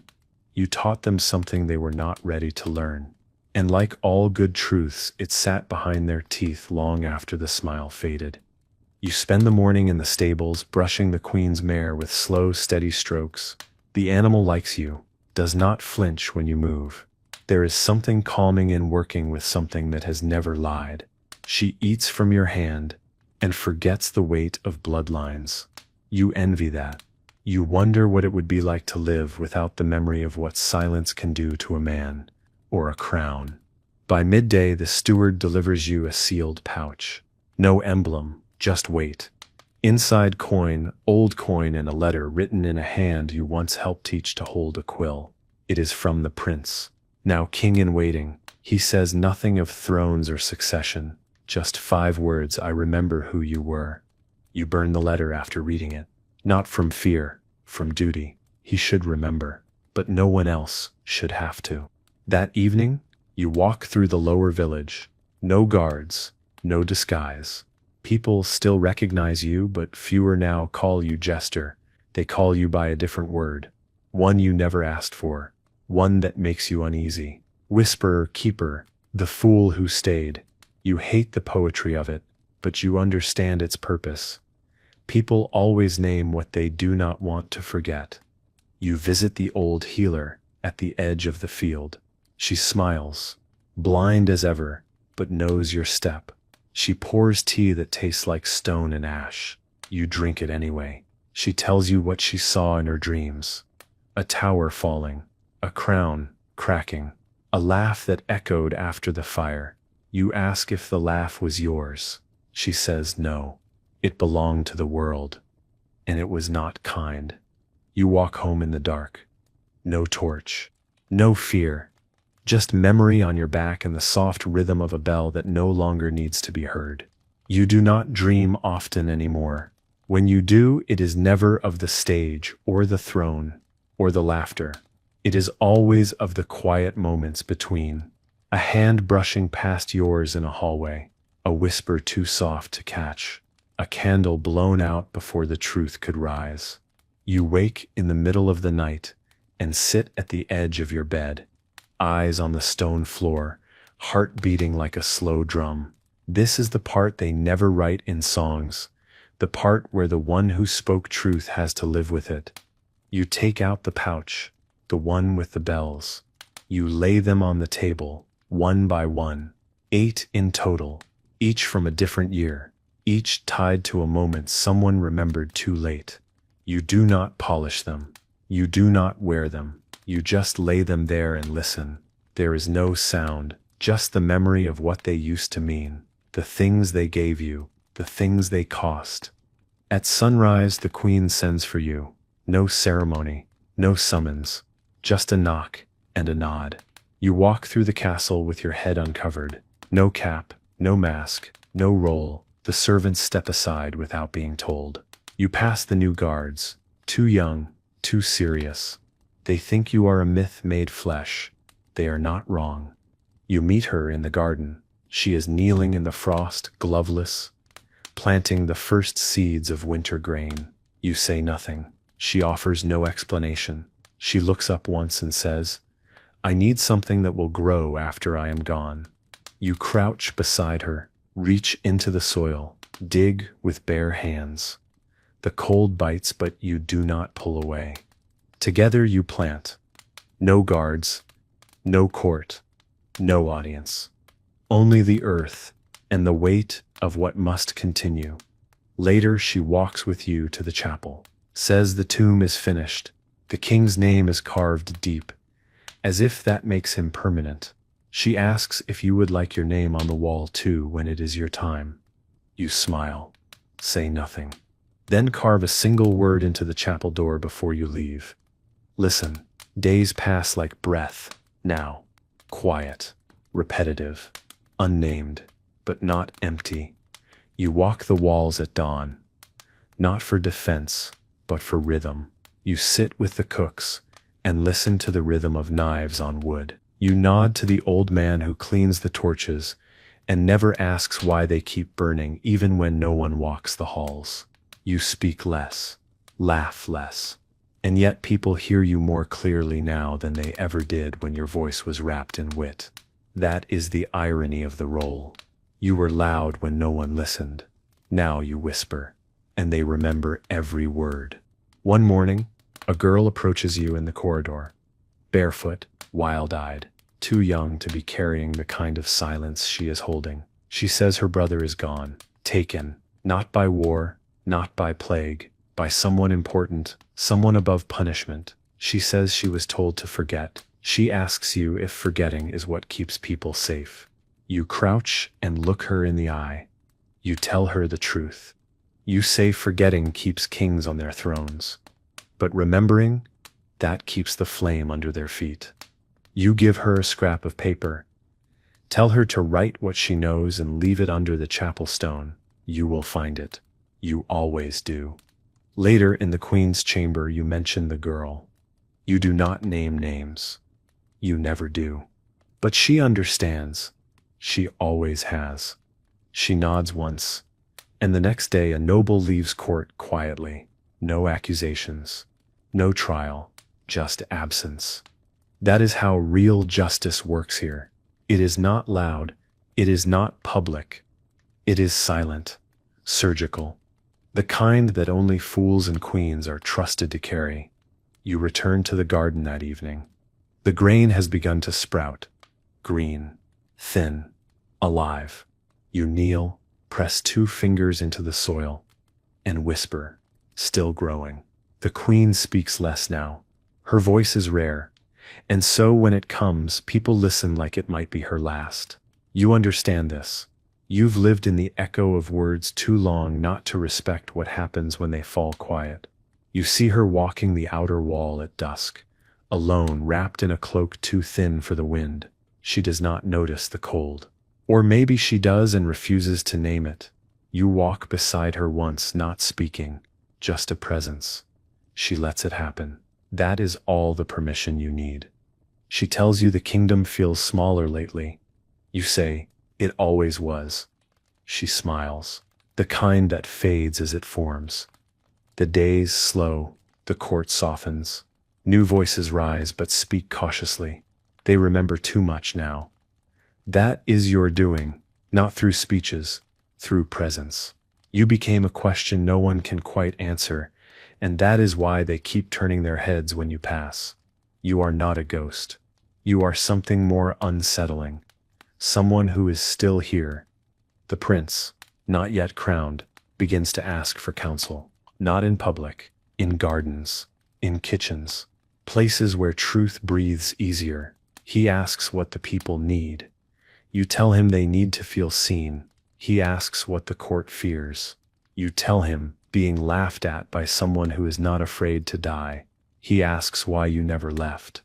You taught them something they were not ready to learn. And like all good truths, it sat behind their teeth long after the smile faded. You spend the morning in the stables, brushing the queen's mare with slow, steady strokes. The animal likes you, does not flinch when you move. There is something calming in working with something that has never lied. She eats from your hand and forgets the weight of bloodlines. You envy that. You wonder what it would be like to live without the memory of what silence can do to a man, or a crown. By midday, the steward delivers you a sealed pouch. No emblem, just weight. Inside coin, old coin, and a letter written in a hand you once helped teach to hold a quill. It is from the prince, now king in waiting. He says nothing of thrones or succession, just 5 words: I remember who you were. You burn the letter after reading it. Not from fear, from duty. He should remember, but no one else should have to. That evening, you walk through the lower village. No guards, no disguise. People still recognize you, but fewer now call you Jester. They call you by a different word. One you never asked for. One that makes you uneasy. Whisperer, keeper, the fool who stayed. You hate the poetry of it, but you understand its purpose. People always name what they do not want to forget. You visit the old healer at the edge of the field. She smiles, blind as ever, but knows your step. She pours tea that tastes like stone and ash. You drink it anyway. She tells you what she saw in her dreams. A tower falling, a crown cracking, a laugh that echoed after the fire. You ask if the laugh was yours. She says no. It belonged to the world, and it was not kind. You walk home in the dark. No torch, no fear. Just memory on your back and the soft rhythm of a bell that no longer needs to be heard. You do not dream often anymore. When you do, it is never of the stage or the throne or the laughter. It is always of the quiet moments between. A hand brushing past yours in a hallway, a whisper too soft to catch. a candle blown out before the truth could rise. You wake in the middle of the night and sit at the edge of your bed, eyes on the stone floor, heart beating like a slow drum. This is the part they never write in songs, the part where the one who spoke truth has to live with it. You take out the pouch, the one with the bells. You lay them on the table, one by one, 8 in total, each from a different year, each tied to a moment someone remembered too late. You do not polish them. You do not wear them. You just lay them there and listen. There is no sound, just the memory of what they used to mean, the things they gave you, the things they cost. At sunrise, the queen sends for you. No ceremony, no summons, just a knock and a nod. You walk through the castle with your head uncovered. No cap, no mask, no roll. The servants step aside without being told. You pass the new guards, too young, too serious. They think you are a myth made flesh. They are not wrong. You meet her in the garden. She is kneeling in the frost, gloveless, planting the first seeds of winter grain. You say nothing. She offers no explanation. She looks up once and says, "I need something that will grow after I am gone." You crouch beside her, reach into the soil, dig with bare hands. The cold bites, but you do not pull away. Together you plant. No guards, no court, no audience. Only the earth and the weight of what must continue. Later she walks with you to the chapel, says the tomb is finished, the king's name is carved deep, as if that makes him permanent. She asks if you would like your name on the wall too when it is your time. You smile, say nothing. Then carve a single word into the chapel door before you leave. Listen, days pass like breath, now, quiet, repetitive, unnamed, but not empty. You walk the walls at dawn, not for defense, but for rhythm. You sit with the cooks and listen to the rhythm of knives on wood. You nod to the old man who cleans the torches and never asks why they keep burning even when no one walks the halls. You speak less, laugh less, and yet people hear you more clearly now than they ever did when your voice was wrapped in wit. That is the irony of the role. You were loud when no one listened. Now you whisper, and they remember every word. One morning, a girl approaches you in the corridor, barefoot, wild-eyed, too young to be carrying the kind of silence she is holding. She says her brother is gone, taken, not by war, not by plague, by someone important, someone above punishment. She says she was told to forget. She asks you if forgetting is what keeps people safe. You crouch and look her in the eye. You tell her the truth. You say forgetting keeps kings on their thrones. But remembering, that keeps the flame under their feet. You give her a scrap of paper. Tell her to write what she knows and leave it under the chapel stone. You will find it. You always do. Later in the queen's chamber you mention the girl. You do not name names. You never do. But she understands. She always has. She nods once, and the next day a noble leaves court quietly. No accusations. No trial. Just absence. That is how real justice works here. It is not loud. It is not public. It is silent. Surgical. The kind that only fools and queens are trusted to carry. You return to the garden that evening. The grain has begun to sprout. Green. Thin. Alive. You kneel, press 2 fingers into the soil, and whisper, still growing. The queen speaks less now. Her voice is rare, and so when it comes, people listen like it might be her last. You understand this. You've lived in the echo of words too long not to respect what happens when they fall quiet. You see her walking the outer wall at dusk, alone, wrapped in a cloak too thin for the wind. She does not notice the cold. Or maybe she does and refuses to name it. You walk beside her once, not speaking, just a presence. She lets it happen. That is all the permission you need. She tells you the kingdom feels smaller lately. You say, "It always was." She smiles. the kind that fades as it forms. The days slow, the court softens. New voices rise but speak cautiously. They remember too much now. That is your doing, not through speeches, through presence. You became a question no one can quite answer, and that is why they keep turning their heads when you pass. You are not a ghost. You are something more unsettling. Someone who is still here. The prince, not yet crowned, begins to ask for counsel. Not in public, in gardens, in kitchens, places where truth breathes easier. He asks what the people need. You tell him they need to feel seen. He asks what the court fears. You tell him, being laughed at by someone who is not afraid to die. He asks why you never left.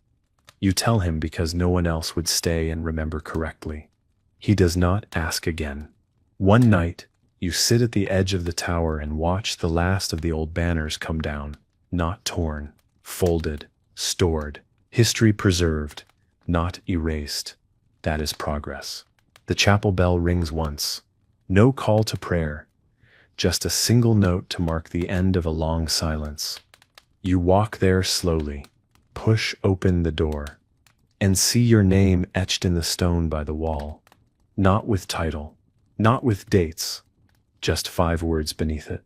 You tell him because no one else would stay and remember correctly. He does not ask again. One night, you sit at the edge of the tower and watch the last of the old banners come down, not torn, folded, stored, history preserved, not erased. That is progress. The chapel bell rings once. No call to prayer, just a single note to mark the end of a long silence. You walk there slowly, push open the door, and see your name etched in the stone by the wall. Not with title, not with dates, just 5 words beneath it.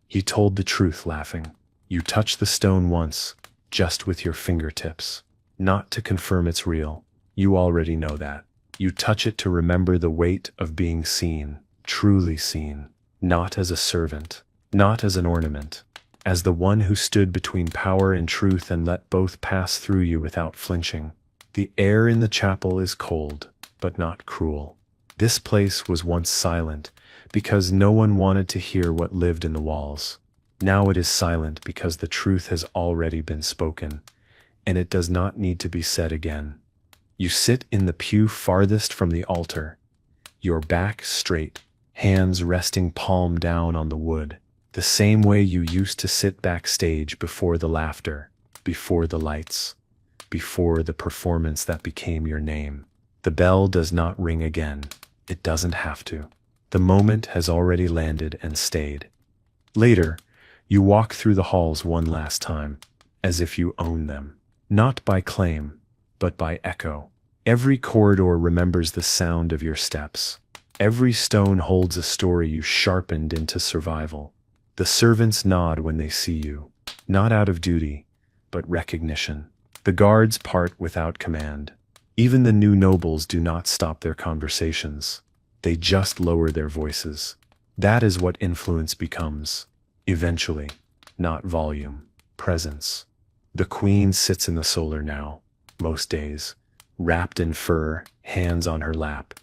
He told the truth, laughing. You touch the stone once, just with your fingertips, not to confirm it's real. You already know that. You touch it to remember the weight of being seen, truly seen, not as a servant, not as an ornament, as the one who stood between power and truth and let both pass through you without flinching. The air in the chapel is cold, but not cruel. This place was once silent, because no one wanted to hear what lived in the walls. Now it is silent because the truth has already been spoken, and it does not need to be said again. You sit in the pew farthest from the altar, your back straight, hands resting palm down on the wood, the same way you used to sit backstage before the laughter, before the lights, before the performance that became your name. The bell does not ring again. It doesn't have to. The moment has already landed and stayed. Later, you walk through the halls one last time, as if you own them. Not by claim, but by echo. Every corridor remembers the sound of your steps. Every stone holds a story you sharpened into survival. The servants nod when they see you, not out of duty, but recognition. The guards part without command. Even the new nobles do not stop their conversations. They just lower their voices. That is what influence becomes. Eventually, not volume, presence. The queen sits in the solar now, most days, wrapped in fur, hands on her lap,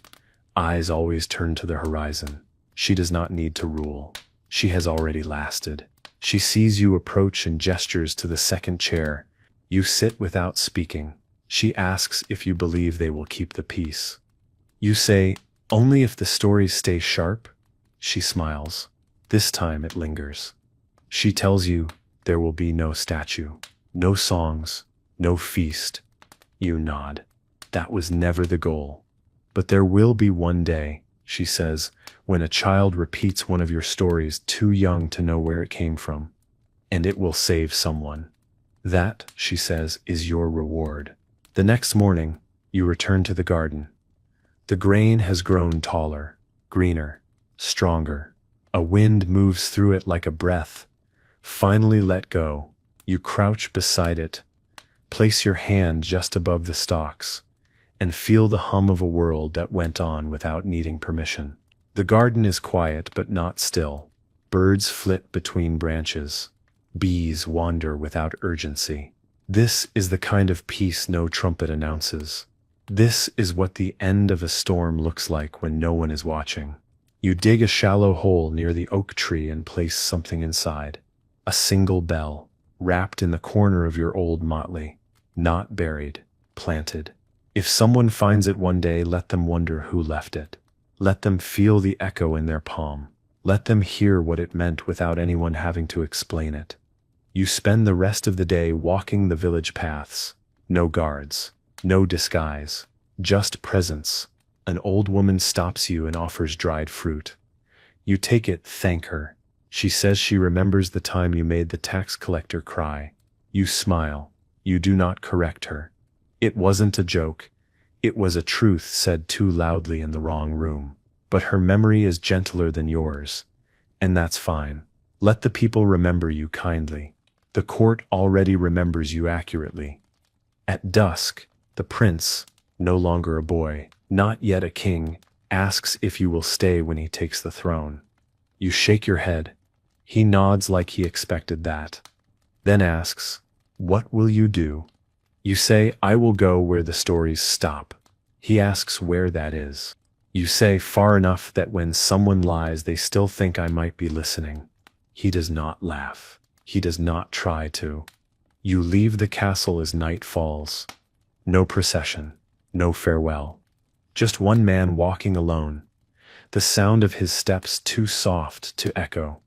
eyes always turned to the horizon. She does not need to rule. She has already lasted. She sees you approach and gestures to the second chair. You sit without speaking. She asks if you believe they will keep the peace. You say, only if the stories stay sharp. She smiles. This time it lingers. She tells you there will be no statue, no songs, no feast. You nod. That was never the goal. But there will be one day, she says, when a child repeats one of your stories too young to know where it came from. And it will save someone. That, she says, is your reward. The next morning, you return to the garden. The grain has grown taller, greener, stronger. A wind moves through it like a breath. Finally let go. You crouch beside it. Place your hand just above the stalks, and feel the hum of a world that went on without needing permission. The garden is quiet but not still. Birds flit between branches. Bees wander without urgency. This is the kind of peace no trumpet announces. This is what the end of a storm looks like when no one is watching. You dig a shallow hole near the oak tree and place something inside. A single bell, wrapped in the corner of your old motley. Not buried, planted. If someone finds it one day, let them wonder who left it. Let them feel the echo in their palm. Let them hear what it meant without anyone having to explain it. You spend the rest of the day walking the village paths. No guards, no disguise, just presence. An old woman stops you and offers dried fruit. You take it, thank her. She says she remembers the time you made the tax collector cry. You smile. You do not correct her. It wasn't a joke. It was a truth said too loudly in the wrong room. But her memory is gentler than yours. And that's fine. Let the people remember you kindly. The court already remembers you accurately. At dusk, the prince, no longer a boy, not yet a king, asks if you will stay when he takes the throne. You shake your head. He nods like he expected that. Then asks, "What will you do?" You say, "I will go where the stories stop." He asks where that is. You say, "Far enough that when someone lies they still think I might be listening." He does not laugh. He does not try to. You leave the castle as night falls. No procession. No farewell. Just one man walking alone. The sound of his steps too soft to echo,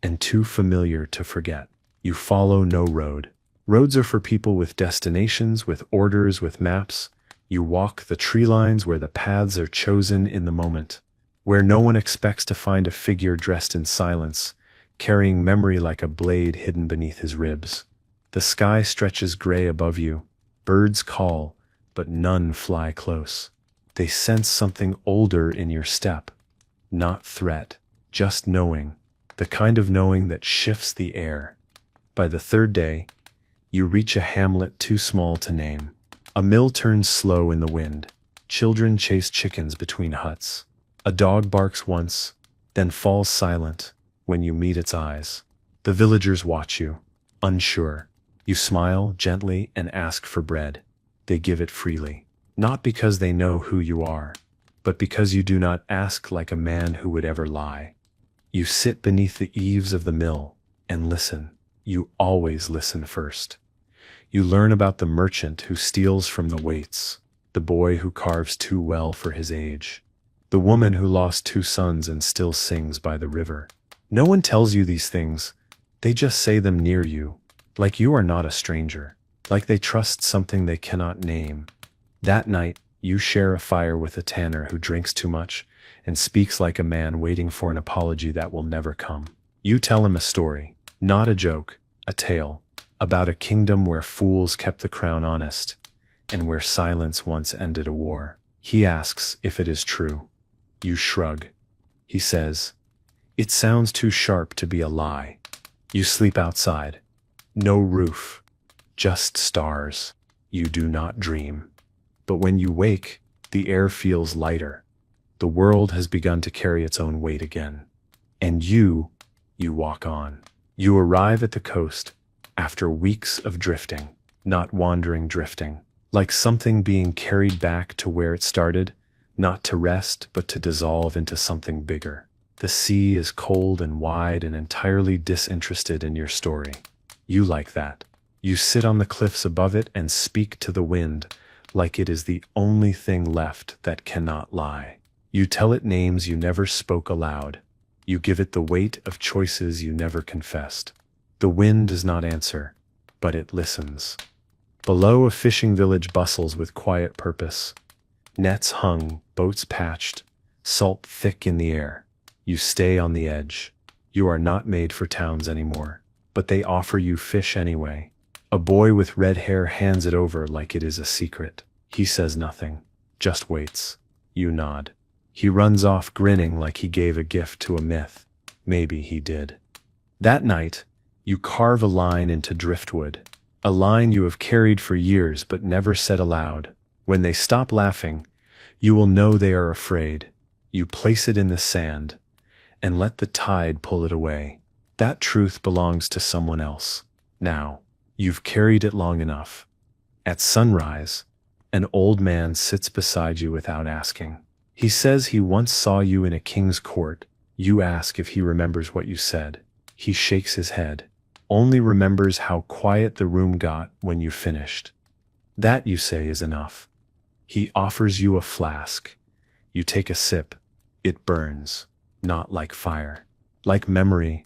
and too familiar to forget. You follow no road. Roads are for people with destinations, with orders, with maps. You walk the tree lines where the paths are chosen in the moment, where no one expects to find a figure dressed in silence, carrying memory like a blade hidden beneath his ribs. The sky stretches gray above you. Birds call, but none fly close. They sense something older in your step. Not threat, just knowing, the kind of knowing that shifts the air. By the third day, you reach a hamlet too small to name. A mill turns slow in the wind. Children chase chickens between huts. A dog barks once, then falls silent when you meet its eyes. The villagers watch you, unsure. You smile gently and ask for bread. They give it freely, not because they know who you are, but because you do not ask like a man who would ever lie. You sit beneath the eaves of the mill and listen. You always listen first. You learn about the merchant who steals from the waits, the boy who carves too well for his age, the woman who lost 2 sons and still sings by the river. No one tells you these things. They just say them near you, like you are not a stranger, like they trust something they cannot name. That night, you share a fire with a tanner who drinks too much and speaks like a man waiting for an apology that will never come. You tell him a story, not a joke, a tale, about a kingdom where fools kept the crown honest, and where silence once ended a war. He asks if it is true. You shrug. He says, "It sounds too sharp to be a lie." You sleep outside. No roof, just stars. You do not dream. But when you wake, the air feels lighter. The world has begun to carry its own weight again. And you walk on. You arrive at the coast, after weeks of drifting, not wandering, drifting, like something being carried back to where it started, not to rest, but to dissolve into something bigger. The sea is cold and wide and entirely disinterested in your story. You like that. You sit on the cliffs above it and speak to the wind, like it is the only thing left that cannot lie. You tell it names you never spoke aloud. You give it the weight of choices you never confessed. The wind does not answer, but it listens. Below, a fishing village bustles with quiet purpose. Nets hung, boats patched, salt thick in the air. You stay on the edge. You are not made for towns anymore, but they offer you fish anyway. A boy with red hair hands it over like it is a secret. He says nothing, just waits. You nod. He runs off grinning like he gave a gift to a myth. Maybe he did. That night, you carve a line into driftwood, a line you have carried for years but never said aloud. When they stop laughing, you will know they are afraid. You place it in the sand and let the tide pull it away. That truth belongs to someone else. Now, you've carried it long enough. At sunrise, an old man sits beside you without asking. He says he once saw you in a king's court. You ask if he remembers what you said. He shakes his head, only remembers how quiet the room got when you finished. That, you say, is enough. He offers you a flask. You take a sip. It burns, not like fire, like memory.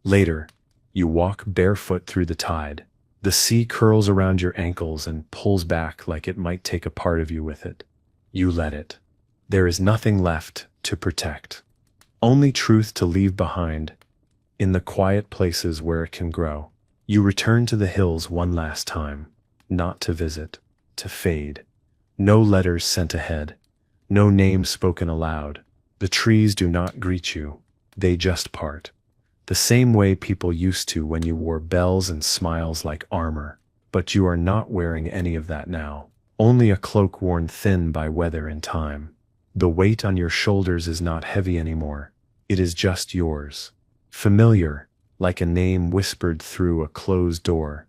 Later, you walk barefoot through the tide. The sea curls around your ankles and pulls back like it might take a part of you with it. You let it. There is nothing left to protect. only truth to leave behind, in the quiet places where it can grow. You return to the hills one last time, not to visit, to fade. No letters sent ahead, no name spoken aloud. The trees do not greet you, they just part. The same way people used to when you wore bells and smiles like armor. But you are not wearing any of that now, only a cloak worn thin by weather and time. The weight on your shoulders is not heavy anymore, it is just yours. Familiar, like a name whispered through a closed door.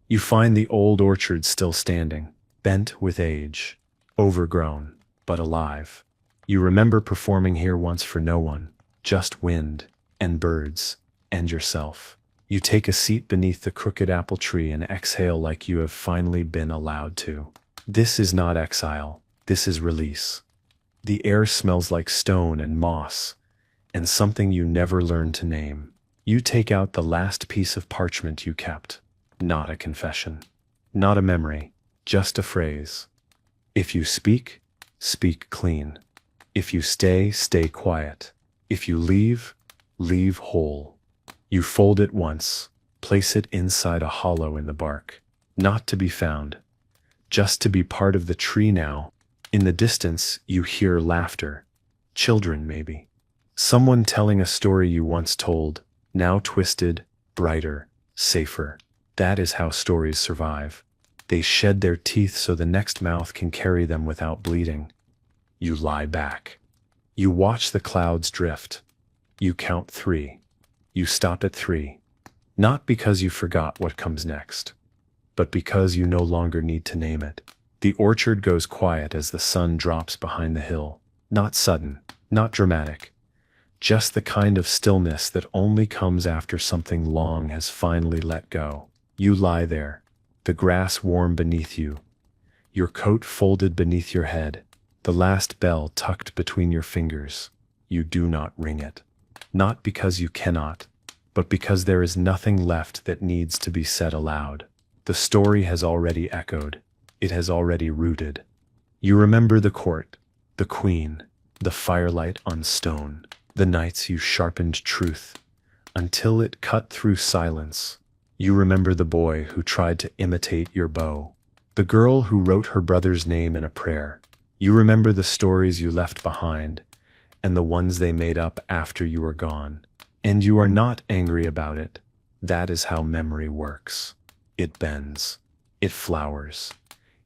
You find the old orchard still standing, bent with age, overgrown, but alive. You remember performing here once for no one, just wind, and birds, and yourself. You take a seat beneath the crooked apple tree and exhale like you have finally been allowed to. This is not exile, this is release. The air smells like stone and moss, and something you never learned to name. You take out the last piece of parchment you kept. Not a confession, not a memory, just a phrase. If you speak, speak clean. If you stay, stay quiet. If you leave, leave whole. You fold it once, place it inside a hollow in the bark. Not to be found, just to be part of the tree now. In the distance, you hear laughter. Children, maybe. Someone telling a story you once told, now twisted, brighter, safer. That is how stories survive. They shed their teeth so the next mouth can carry them without bleeding. You lie back. You watch the clouds drift. You count 3. You stop at 3. Not because you forgot what comes next, but because you no longer need to name it. The orchard goes quiet as the sun drops behind the hill. Not sudden, not dramatic. Just the kind of stillness that only comes after something long has finally let go. You lie there, the grass warm beneath you, your coat folded beneath your head, the last bell tucked between your fingers. You do not ring it. Not because you cannot, but because there is nothing left that needs to be said aloud. The story has already echoed. It has already rooted. You remember the court, the queen, the firelight on stone, the nights you sharpened truth, until it cut through silence. You remember the boy who tried to imitate your bow, the girl who wrote her brother's name in a prayer. You remember the stories you left behind, and the ones they made up after you were gone. And you are not angry about it. That is how memory works. It bends. It flowers.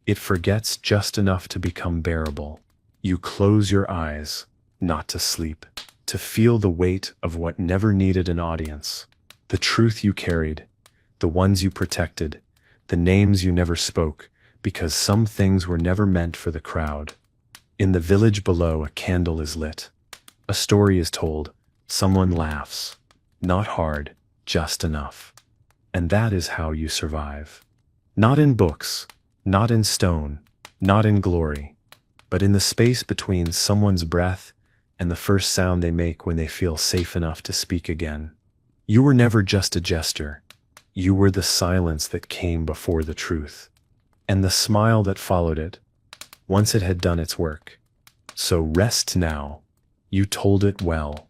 It forgets just enough to become bearable. You close your eyes, not to sleep, to feel the weight of what never needed an audience. The truth you carried, the ones you protected, the names you never spoke, because some things were never meant for the crowd. In the village below, a candle is lit. A story is told. Someone laughs. Not hard, just enough. And that is how you survive. Not in books, not in stone, not in glory, but in the space between someone's breath and the first sound they make when they feel safe enough to speak again. You were never just a jester. You were the silence that came before the truth, and the smile that followed it, once it had done its work. So rest now. You told it well.